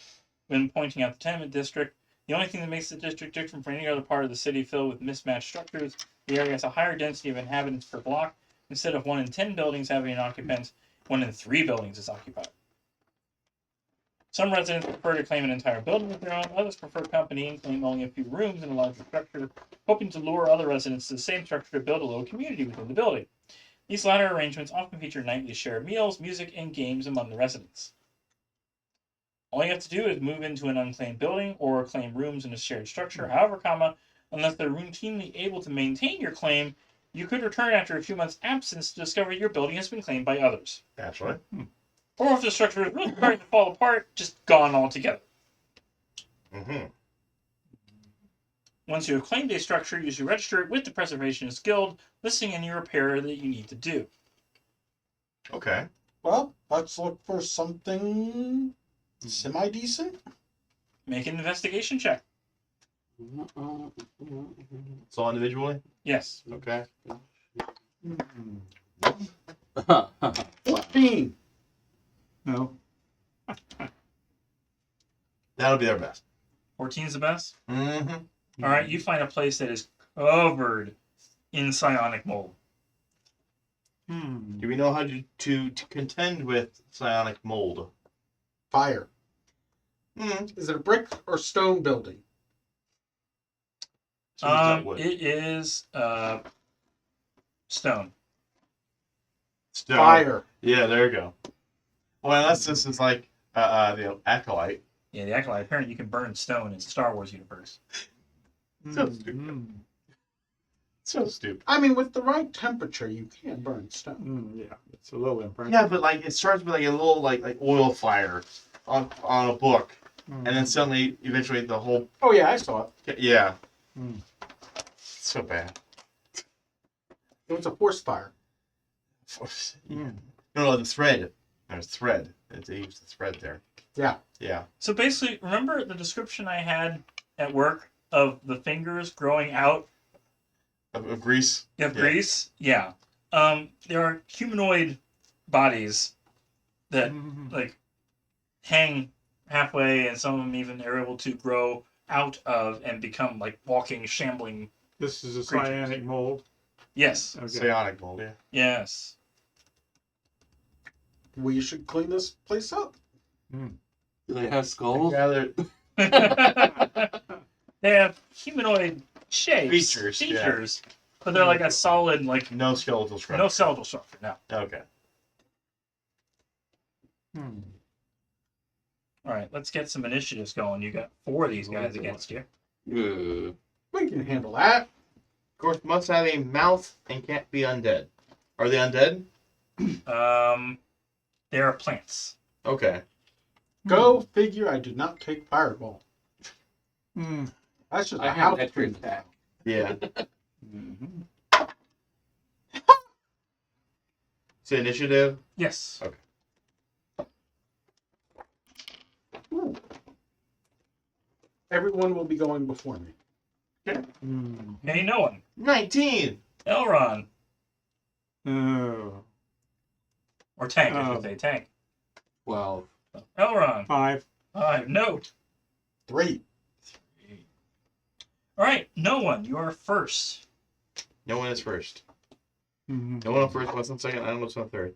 D: when pointing out the tenement district. The only thing that makes the district different from any other part of the city filled with mismatched structures, the area has a higher density of inhabitants per block. Instead of 1 in 10 buildings having an occupant, 1 in 3 buildings is occupied. Some residents prefer to claim an entire building of their own. Others prefer company and claim only a few rooms in a larger structure, hoping to lure other residents to the same structure to build a little community within the building. These latter arrangements often feature nightly shared meals, music, and games among the residents. All you have to do is move into an unclaimed building or claim rooms in a shared structure. However, unless they're routinely able to maintain your claim, you could return after a few months' absence to discover your building has been claimed by others.
A: Naturally.
D: Or if the structure is really starting to fall apart, just gone altogether.
A: Mm-hmm.
D: Once you have claimed a structure, you should register it with the Preservationist Guild, listing any repair that you need to do.
A: Okay.
C: Well, let's look for something semi-decent.
D: Make an investigation check.
A: It's all individually.
D: Yes.
A: Okay.
E: Hmm.
C: 14.
E: No.
A: That'll be our best.
D: 14 is the best.
A: Mm-hmm.
D: All right, you find a place that is covered in psionic mold.
E: Hmm.
A: Do we know how to contend with psionic mold?
C: Fire.
A: Mm.
C: Is it a brick or stone building?
A: So it's not wood.
D: It is stone.
A: Stone.
C: Fire.
A: Yeah, there you go. Well, unless this is like the acolyte.
D: Yeah, the acolyte. Apparently, you can burn stone in the Star Wars universe.
A: So stupid. So stupid.
C: I mean, with the right temperature, you can burn stone.
E: Yeah, it's a little impressive.
A: Yeah, but like it starts with like a little like oil fire on a book, and then suddenly, eventually, the whole
C: Oh yeah, I saw it.
A: yeah.
E: Mm.
A: So bad.
C: It was a force fire.
A: Yeah. No, the thread. There's thread. They used the thread there.
C: Yeah.
A: Yeah.
D: So basically, remember the description I had at work of the fingers growing out
A: Of grease.
D: of
A: Yeah.
D: grease? Yeah. There are humanoid bodies that like hang halfway, and some of them even are able to grow out of and become like walking, shambling.
E: This is a
D: Creatures.
E: cyanic mold.
D: Yes.
E: Okay.
A: Psionic mold. Yeah.
D: Yes.
C: We should clean this place up.
B: Do they have skulls?
A: Rather
D: They have humanoid shapes,
A: Features, yeah.
D: but they're like a solid, like
A: no skeletal structure.
D: no skeletal structure. No.
A: Okay.
D: All right, let's get some initiatives going. You got 4 of these guys against you.
B: Yeah.
C: We can handle that.
A: Of course, must have a mouth and can't be undead. Are they undead?
D: They are plants.
A: Okay.
C: Go figure. I did not take fireball. That's just
B: I
C: a
B: have
C: house
B: extra
C: tree.
B: attack.
A: Yeah. So initiative.
D: Yes.
C: Everyone will be going before me.
D: Hey, no one.
A: 19.
D: Elron.
E: Oh,
D: Or Tank, I should say. Tank.
B: 12.
D: Elron.
E: 5.
D: Note.
C: 3.
D: All right, no one. You are first.
A: No one is first. No one on first. What's on second? I don't know what's on third.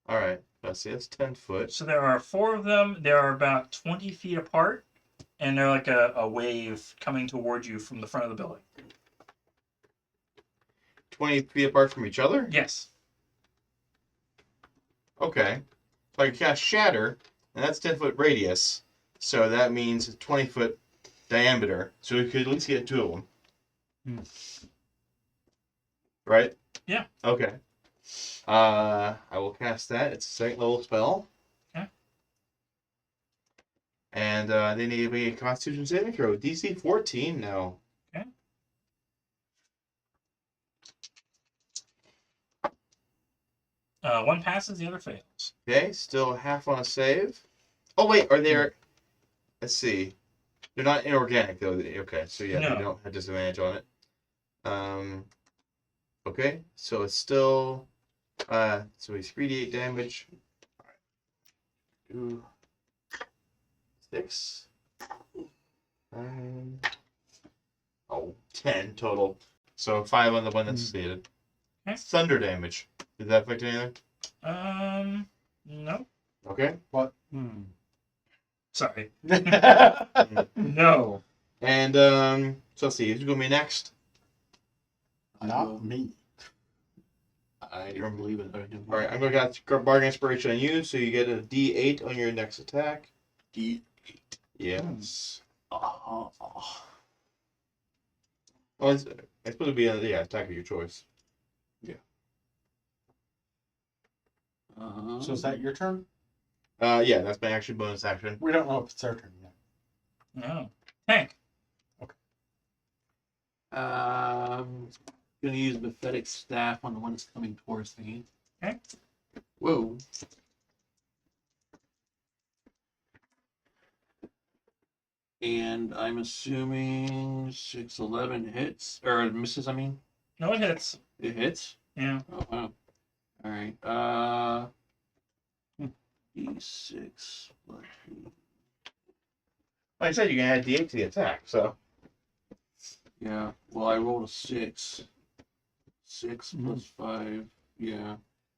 A: All right. Let's see. That's 10 foot.
D: So there are 4 of them. They are about 20 feet apart, and they're like a wave coming toward you from the front of the building.
A: 20 feet apart from each other.
D: Yes.
A: Okay. So I can cast Shatter, and that's 10-foot radius. So that means 20-foot diameter. So we could at least get 2 of them. Right?
D: Yeah.
A: Okay. I will cast that. It's a second level spell.
D: Okay.
A: And they need to be a Constitution saving throw. DC 14 now.
D: Okay. One passes, the other fails.
A: Okay, still half on a save. Oh wait, are they? Let's see. They're not inorganic though. Okay, so yeah,
D: No.
A: they don't have disadvantage on it. Okay, so it's still. So he's 3d8 damage. Alright. 6. 10 total. So 5 on the one that's stated.
D: Okay.
A: Thunder damage. Did that affect anything?
D: No.
A: Okay.
D: Sorry. No.
A: And so let's see, who's gonna be next?
C: Not me.
B: I don't believe it.
A: Alright, I'm gonna get bargain inspiration on you, so you get a D8 on your next attack.
B: D8.
A: Yes.
B: Uh-huh.
A: Well, it's supposed to be a attack of your choice.
B: Uh-huh.
C: So is that your turn?
A: Yeah, that's my action bonus action.
C: We don't know if it's their turn yet.
D: No. Tank.
B: Gonna use Mephetic Staff on the one that's coming towards me.
D: Okay.
B: Whoa. And I'm assuming 611 hits or misses. I mean,
D: No, it hits.
B: it hits.
D: Yeah.
B: Oh wow. All right. D6.
A: Like I said, you can add D8 to the attack, so.
B: Yeah. Well, I rolled a 6. 6 plus 5. Yeah.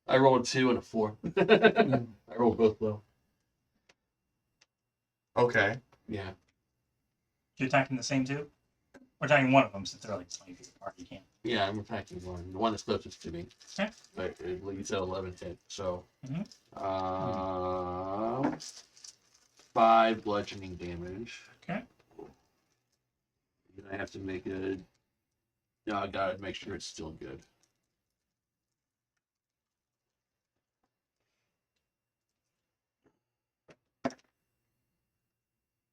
B: I rolled a 2 and a 4. I rolled both low.
A: Okay.
B: Yeah.
D: You're attacking the same 2? We're attacking one of them since they're like 20 feet apart. You can't.
B: Yeah, I'm attacking one. The one that's closest to me.
D: Okay.
B: But it leads at 11 hit. So,
D: Mhm.
B: 5 bludgeoning damage.
D: Okay.
B: And I have to make a. No, I gotta make sure it's still good.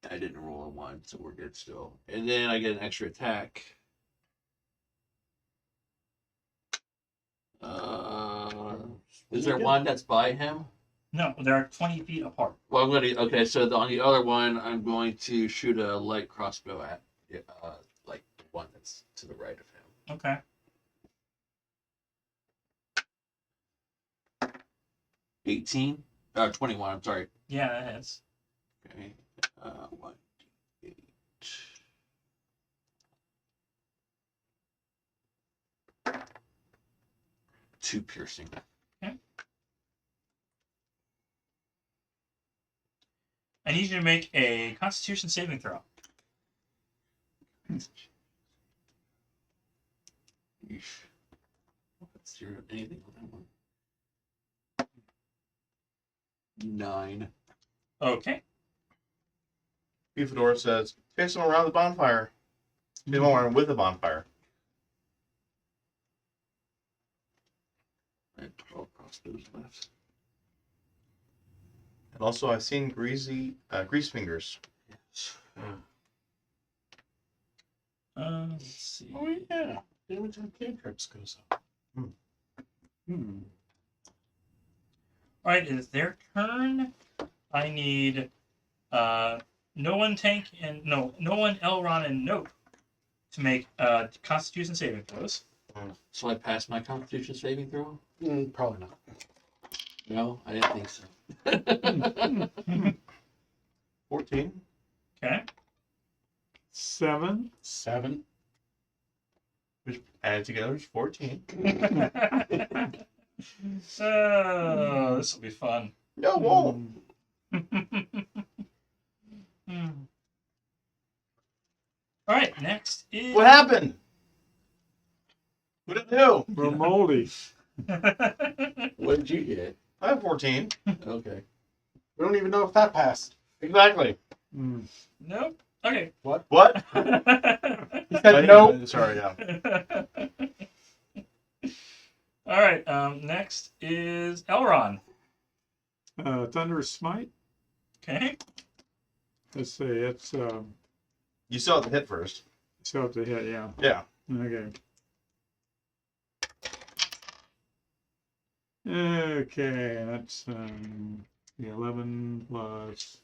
B: I didn't roll a 1, so we're good still. And then I get an extra attack. Is there one that's by him?
D: No, they're 20 feet apart.
B: Well, I'm gonna. Okay, so on the other one, I'm going to shoot a light crossbow at, like the one that's to the right of him.
D: Okay.
B: 18, 21. I'm sorry.
D: Yeah, that is.
B: Okay, 1d8. 2 piercing.
D: I need you to make a Constitution saving throw.
B: Yeesh. Zero anything on that one. 9.
D: Okay.
A: Beefador says, chase him around the bonfire. Chase him around with the bonfire.
B: I have 12 crossbows left.
A: And also, I've seen grease fingers.
B: Yes.
D: Let's see.
C: Oh yeah, damage on cantrips goes up.
E: Hmm.
D: All right, it is their turn. I need no one, Elron, and Nope to make Constitution saving throws.
B: So I passed my Constitution saving throw?
C: Probably not.
B: No, I didn't think so.
A: 14.
D: Okay.
E: 7.
C: 7.
A: Which added together is 14.
D: Oh, this will be fun.
A: No, won't.
D: All right, next is.
A: What happened? What did it do?
E: We're moldy.
B: What did you get?
A: I have 14.
B: Okay.
C: We don't even know if that passed.
A: Exactly.
E: Hmm.
D: Nope. Okay.
A: What?
C: He said no.
A: Sorry, yeah.
D: All right. Next is Elron.
E: Thunderous Smite.
D: Okay.
E: Let's see. It's
A: You still have to hit first.
E: still up to hit. Yeah.
A: Yeah.
E: Okay. Okay, that's the 11 plus.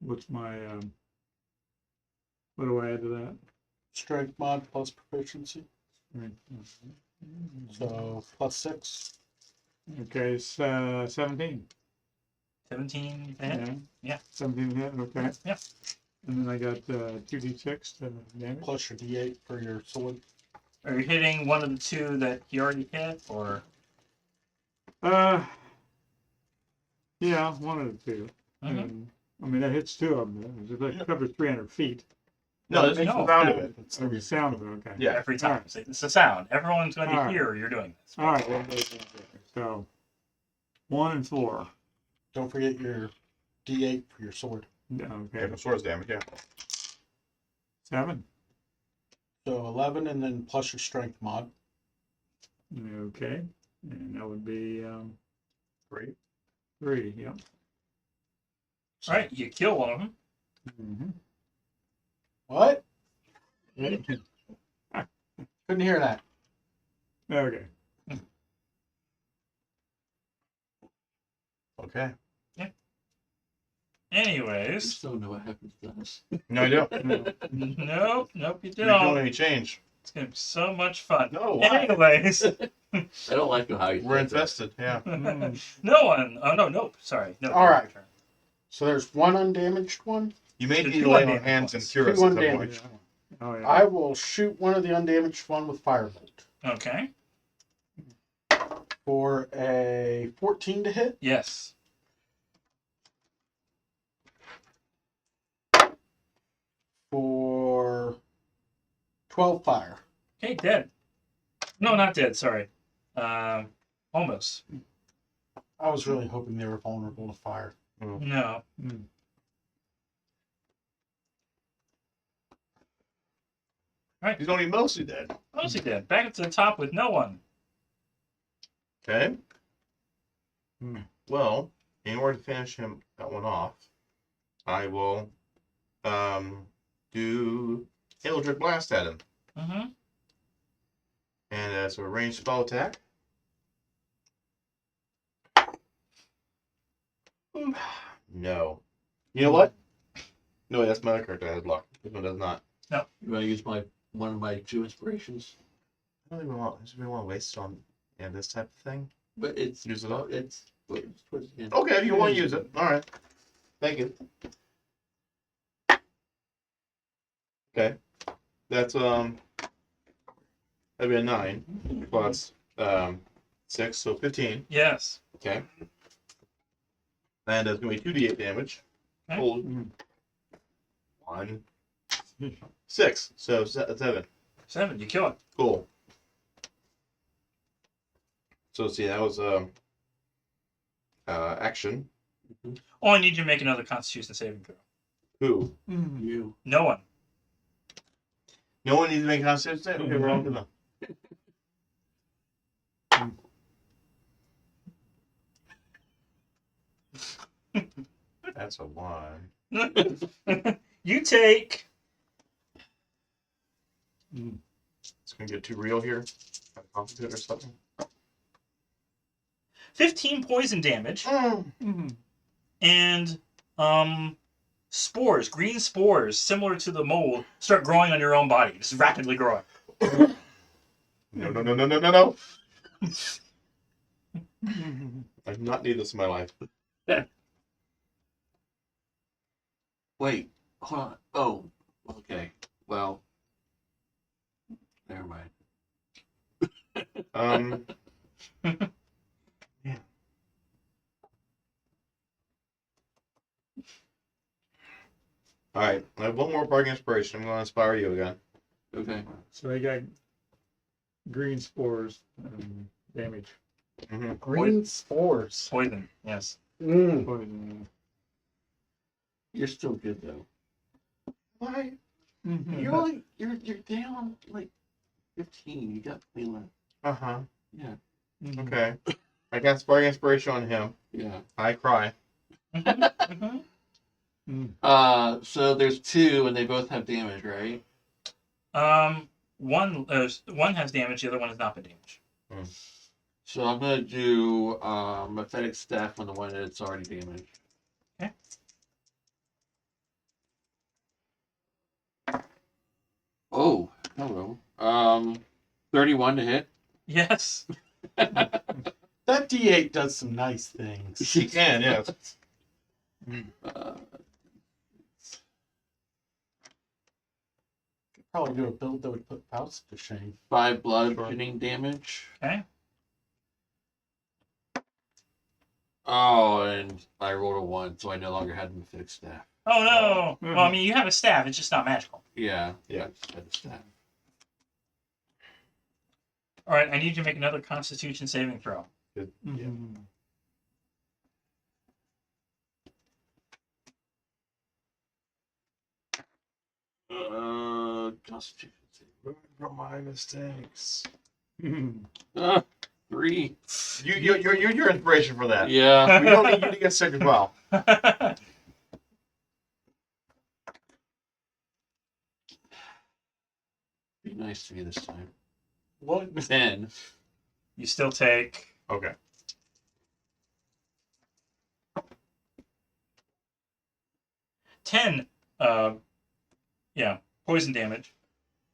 E: What's my what do I add to that?
C: Strength mod plus proficiency.
E: Right.
C: So plus 6.
E: Okay, so 17.
D: 17 to hit. Yeah.
E: 17 hit. Okay.
D: Yeah.
E: And then I got 2d6 damage.
C: Plus your d8 for your sword.
D: Are you hitting one of the two that you already hit, or?
E: Yeah, one of the two.
D: Mhm.
E: And, I mean, that hits 2 of them. It covers 300 feet.
A: No, this is
D: No.
A: the sound of it.
E: It's the sound of it. Okay.
A: Yeah.
D: Every time.
E: Alright.
D: It's a sound. Everyone's going to
E: Alright.
D: hear you're doing this.
E: All right. So 1 and 4.
C: Don't forget your d8 for your sword.
A: Yeah,
E: Okay.
A: the swords damage, yeah.
E: 7.
C: So 11 and then plus your strength mod.
E: Okay. And that would be
A: 3.
E: 3. Yep.
D: All right, you kill one of them.
E: Mm-hmm.
C: What? Couldn't hear that.
E: Okay.
A: Okay.
B: I
D: Anyways,
B: just don't know what happens to us.
A: No, I don't.
D: nope, you
A: You're doing
D: don't.
A: any change.
D: It's going to be so much fun.
A: No, why?
D: Anyways,
B: I don't like how you
A: We're
B: said that.
A: infested, yeah.
D: no one. Oh, no, nope. Sorry. No.
C: All right.
D: your turn.
C: So there's one undamaged one.
A: You may
D: The
A: need
D: two
A: to lay on
D: undamaged
A: hands
D: ones.
A: and cure us
C: Two
A: at some point.
C: undamaged.
E: Oh yeah.
C: I will shoot one of the undamaged one with firebolt
D: Okay.
C: for a 14 to hit.
D: Yes.
C: For 12 fire.
D: Okay, dead. No, not dead. Sorry. Almost.
C: I was really hoping they were vulnerable to fire.
D: No.
A: He's only mostly dead.
D: Mostly dead. Back up to the top with no one.
A: Okay.
E: Hmm.
A: Well, in order to finish that one off, I will do Eldritch Blast at him.
D: Mm-hmm.
A: And as a ranged spell attack. No. You know what? No, that's my other character that has luck. This one does not.
B: You want to use one of my 2 inspirations?
A: I don't even want to waste it on this type of thing.
B: But it's
A: Use it up.
B: It's towards the end.
A: Okay, if you want to use it. All right. Thank you. Okay. That's that'd be a 9 plus 6, so 15.
D: Yes.
A: Okay. And it's gonna be 2d8 damage.
D: Okay.
A: Hold. 1, 6, so 7.
D: 7. You kill it.
A: Cool. So see, that was action.
D: Oh, I need you to make another Constitution saving throw.
A: Who?
B: You.
D: No one.
A: No one needs to make a constitution save? Okay, we're on to them. That's a 1.
D: You take
A: It's gonna get too real here. Complicated or something.
D: 15 poison damage
E: Mhm.
D: and spores, green spores, similar to the mold, start growing on your own body. Just rapidly growing.
A: No. I do not need this in my life.
B: Wait, hold on. Oh, okay. Well, never mind.
A: Yeah. All right, I have one more bargain inspiration. I'm going to inspire you again.
B: Okay.
E: So they got green spores damage.
A: Mm-hmm.
C: Green spores.
D: Poison, yes.
E: Poison.
B: You're still good though.
A: Why?
B: You're down like 15. You got plenty left.
A: Uh huh.
B: Yeah.
A: Okay. I got bargain inspiration on him.
B: Yeah.
A: I cry.
B: So there's 2 and they both have damage, right?
D: One has damage, the other one has not been damaged.
B: So I'm gonna do Mephetic Staff on the one that's already damaged.
D: Okay.
B: Oh, hello. 31 to hit.
D: Yes.
C: That D8 does some nice things.
A: She can, yes.
C: Could probably do a build that would put Faust to shame.
B: 5 bludgeoning damage.
D: Okay.
B: Oh, and I rolled a 1, so I no longer had the Mephitic Staff.
D: Oh no. Well, I mean, you have a staff. It's just not magical.
B: Yeah.
A: Yeah.
B: I just had the staff.
D: All right. I need you to make another Constitution saving throw.
A: Good.
E: Yeah.
B: Constitution save.
A: Learn from my mistakes.
B: 3.
A: You're your inspiration for that.
B: Yeah.
A: We don't need you to get sick as well.
B: Be nice to me this time.
C: What?
B: 10.
D: You still take
A: Okay.
D: ten. Poison damage,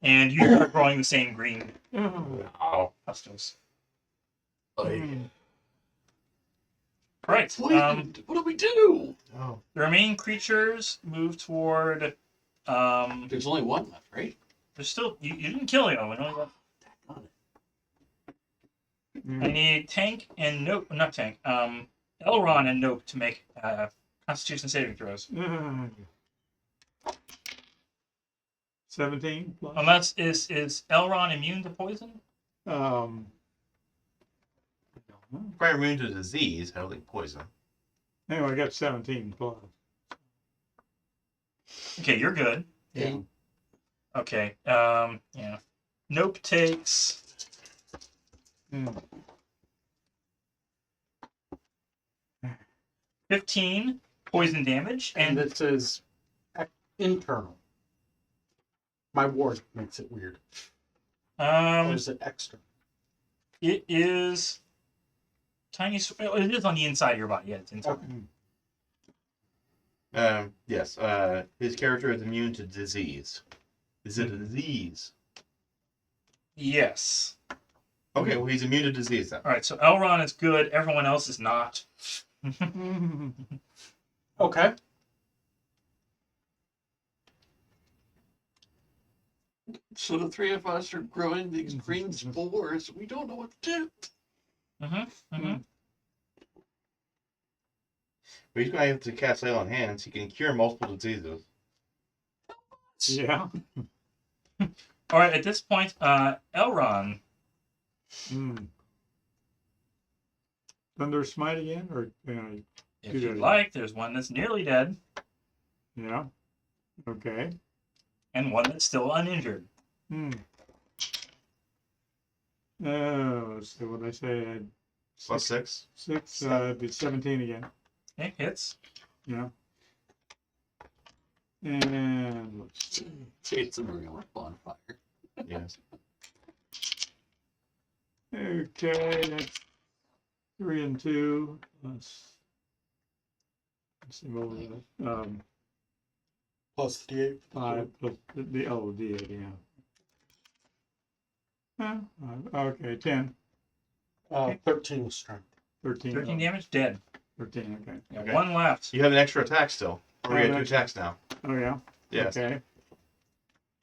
D: and you start growing the same green
A: Oh.
D: pustules.
A: Like,
D: Right.
B: What do we do?
A: oh.
D: The remaining creatures move toward.
B: There's only 1 left, right?
D: There's still you didn't kill anyone. We only got.
B: Got it.
D: I need Tank and Nope. Not Tank. Elron and Nope to make Constitution saving throws.
E: 17 plus.
D: Unless is Elrond immune to poison?
E: I don't know.
A: Probably immune to disease. I don't think poison.
E: Anyway, I got 17 plus.
D: Okay, you're good.
E: Yeah.
D: Okay. Yeah. Nope takes
E: Hmm.
D: 15 poison damage,
C: And
D: and
C: this is internal. My ward makes it weird. Or is it extra?
D: it is tiny. It is on the inside of your body. Yeah, it's inside.
C: Okay.
A: Yes. His character is immune to disease. Is it a disease?
D: Yes.
A: Okay, well he's immune to disease then.
D: All right. So Elrond is good. Everyone else is not.
C: Okay.
B: So the three of us are growing these green spores. We don't know what to do.
A: But he's going to have to cast Lay on Hands. He can cure multiple diseases.
E: Yeah.
D: All right. At this point, Elrond.
E: Thunder Smite again? Or,
D: If
E: Do
D: you'd
E: that.
D: like, there's one that's nearly dead
E: yeah. Okay.
D: and one that's still uninjured.
E: Let's see what I say. I had
A: Plus 6.
E: 6, it'd be 17 again.
D: Okay, hits.
E: Yeah. And let's see.
B: Jason, we're going with bonfire.
A: Yes.
E: Okay, that's 3 and 2. Let's see what was that?
C: Plus the 8.
E: 5 plus the D8, yeah. Okay, 10,
C: 13 strength.
E: 13.
D: 13 damage, dead.
E: 13, okay.
D: Yeah,
A: Okay.
D: one left.
A: You have an extra attack still. Or you
E: Oh,
A: have 2
E: that's-
A: attacks now.
E: Oh, yeah?
A: Yes.
E: Okay.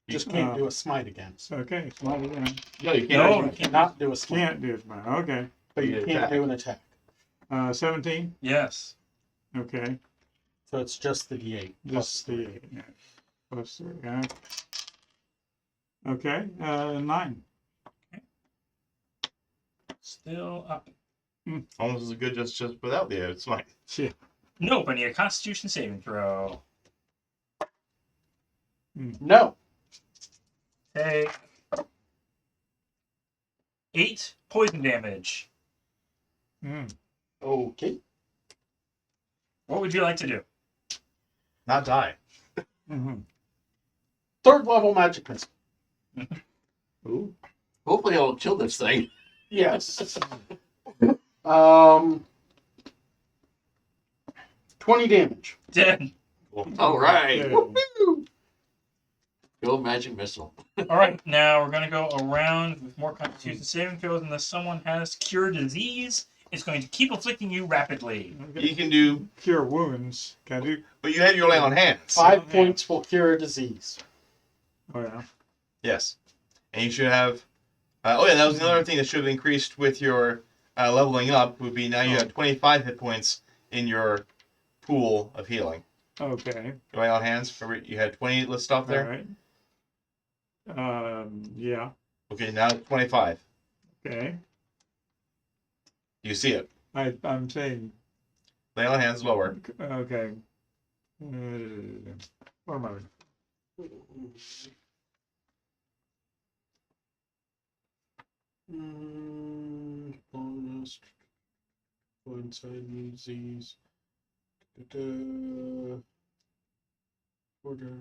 C: Just can't do a smite again.
E: Okay, smite again.
A: No, you
D: No,
A: can't.
D: you can't.
C: Not do a smite.
E: Can't do it, man. Okay.
C: But you
A: You
C: can't
A: attack.
C: do an attack.
E: 17,
D: Yes.
E: okay.
C: So it's just the D8.
E: Just the 8, yeah. Plus 3, yeah. Okay, 9.
D: Still up.
A: Almost as good just without the smite.
E: Yeah.
D: Nope, I need a Constitution saving throw.
C: No.
D: Take 8 poison damage.
C: Okay.
D: What would you like to do?
A: Not die.
E: Mm-hmm.
C: 3rd level magic missile.
E: Ooh.
B: Hopefully I'll kill this thing.
C: Yes. 20 damage.
D: Dead.
B: All right.
E: Okay.
B: Woohoo! Go magic missile.
D: All right, now we're going to go around with more Constitution saving throws unless someone has cure disease. It's going to keep afflicting you rapidly.
E: Okay.
A: You can do,
E: Cure wounds. Can I do?
A: but you have your Lay on Hands.
C: 5 points will cure a disease.
E: Oh, yeah.
A: Yes. And you should have. Oh yeah, that was another thing that should have increased with your leveling up. Would be now you have 25 hit points in your pool of healing.
E: Okay.
A: Going on hands. Remember you had 20 listed off there.
E: All right. Yeah.
A: Okay, now it's 25.
E: Okay.
A: You see it.
E: I'm saying.
A: Lay on hands lower.
E: Okay. What am I?
C: Bonus. Coincide disease. Order.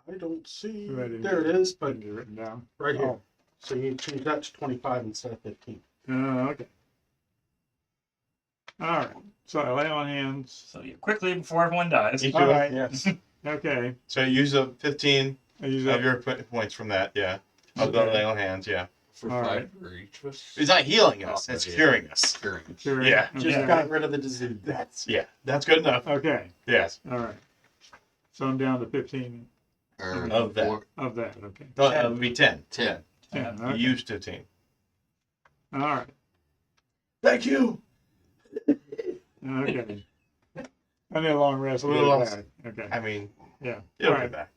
C: I don't see.
E: Ready.
C: There it is, but
E: Get it written down.
C: right here.
E: Oh.
C: So you change that to 25 instead of 15.
E: Okay. All right. So I lay on hands.
D: So yeah, quickly before everyone dies.
A: You
E: All
A: do it.
E: right.
C: Yes.
E: Okay.
A: So you use up 15
E: I use
A: of
E: up.
A: your points from that. Yeah. Of the
E: Okay.
A: Lay on hands. Yeah.
B: For
E: All
B: 5
E: right.
B: for each of us.
A: It's not healing us.
B: Oh,
A: It's
B: yeah.
A: curing us.
B: Curing.
E: Sure.
A: Yeah.
C: Just
E: Okay.
C: got rid of the disease.
A: That's good enough.
E: Okay.
A: Yes.
E: All right. So I'm down to 15
B: Or
A: Of that.
B: 4,
E: of that. Okay.
A: No, that would be 10.
B: 10.
E: 10.
A: You
E: Okay.
A: used 15.
E: All right.
A: Thank you.
E: Okay. I need a long rest.
A: A little
E: We'll
A: lost.
E: get it back. Okay.
A: I mean,
E: Yeah.
A: it'll
E: All
A: get
E: right.
A: back.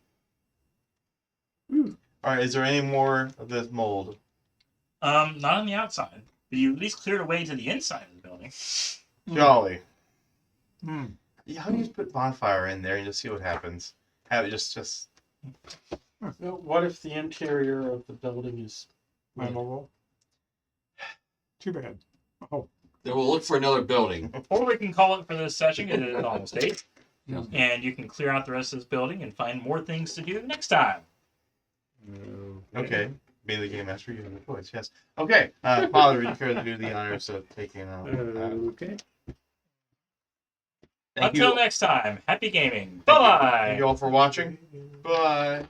E: Ooh.
A: All right, is there any more of this mold?
D: Not on the outside. But you at least cleared a way to the inside of the building.
A: Jolly.
E: Mm.
A: Yeah, how do you just put bonfire in there and just see what happens? Have it just
C: What if the interior of the building is
E: Flammable. Too bad. Oh.
B: Then we'll look for another building.
D: Or we can call it for this session. It is almost 8.
B: Yeah.
D: And you can clear out the rest of this building and find more things to do next time.
A: okay. Being the game master, you have the choice. Yes. Okay. Father, would you care to do the honors of taking out?
E: Okay.
A: Thank
D: Until
A: you.
D: next time, happy gaming.
A: Thank
D: Bye-bye.
A: you all for watching. Bye.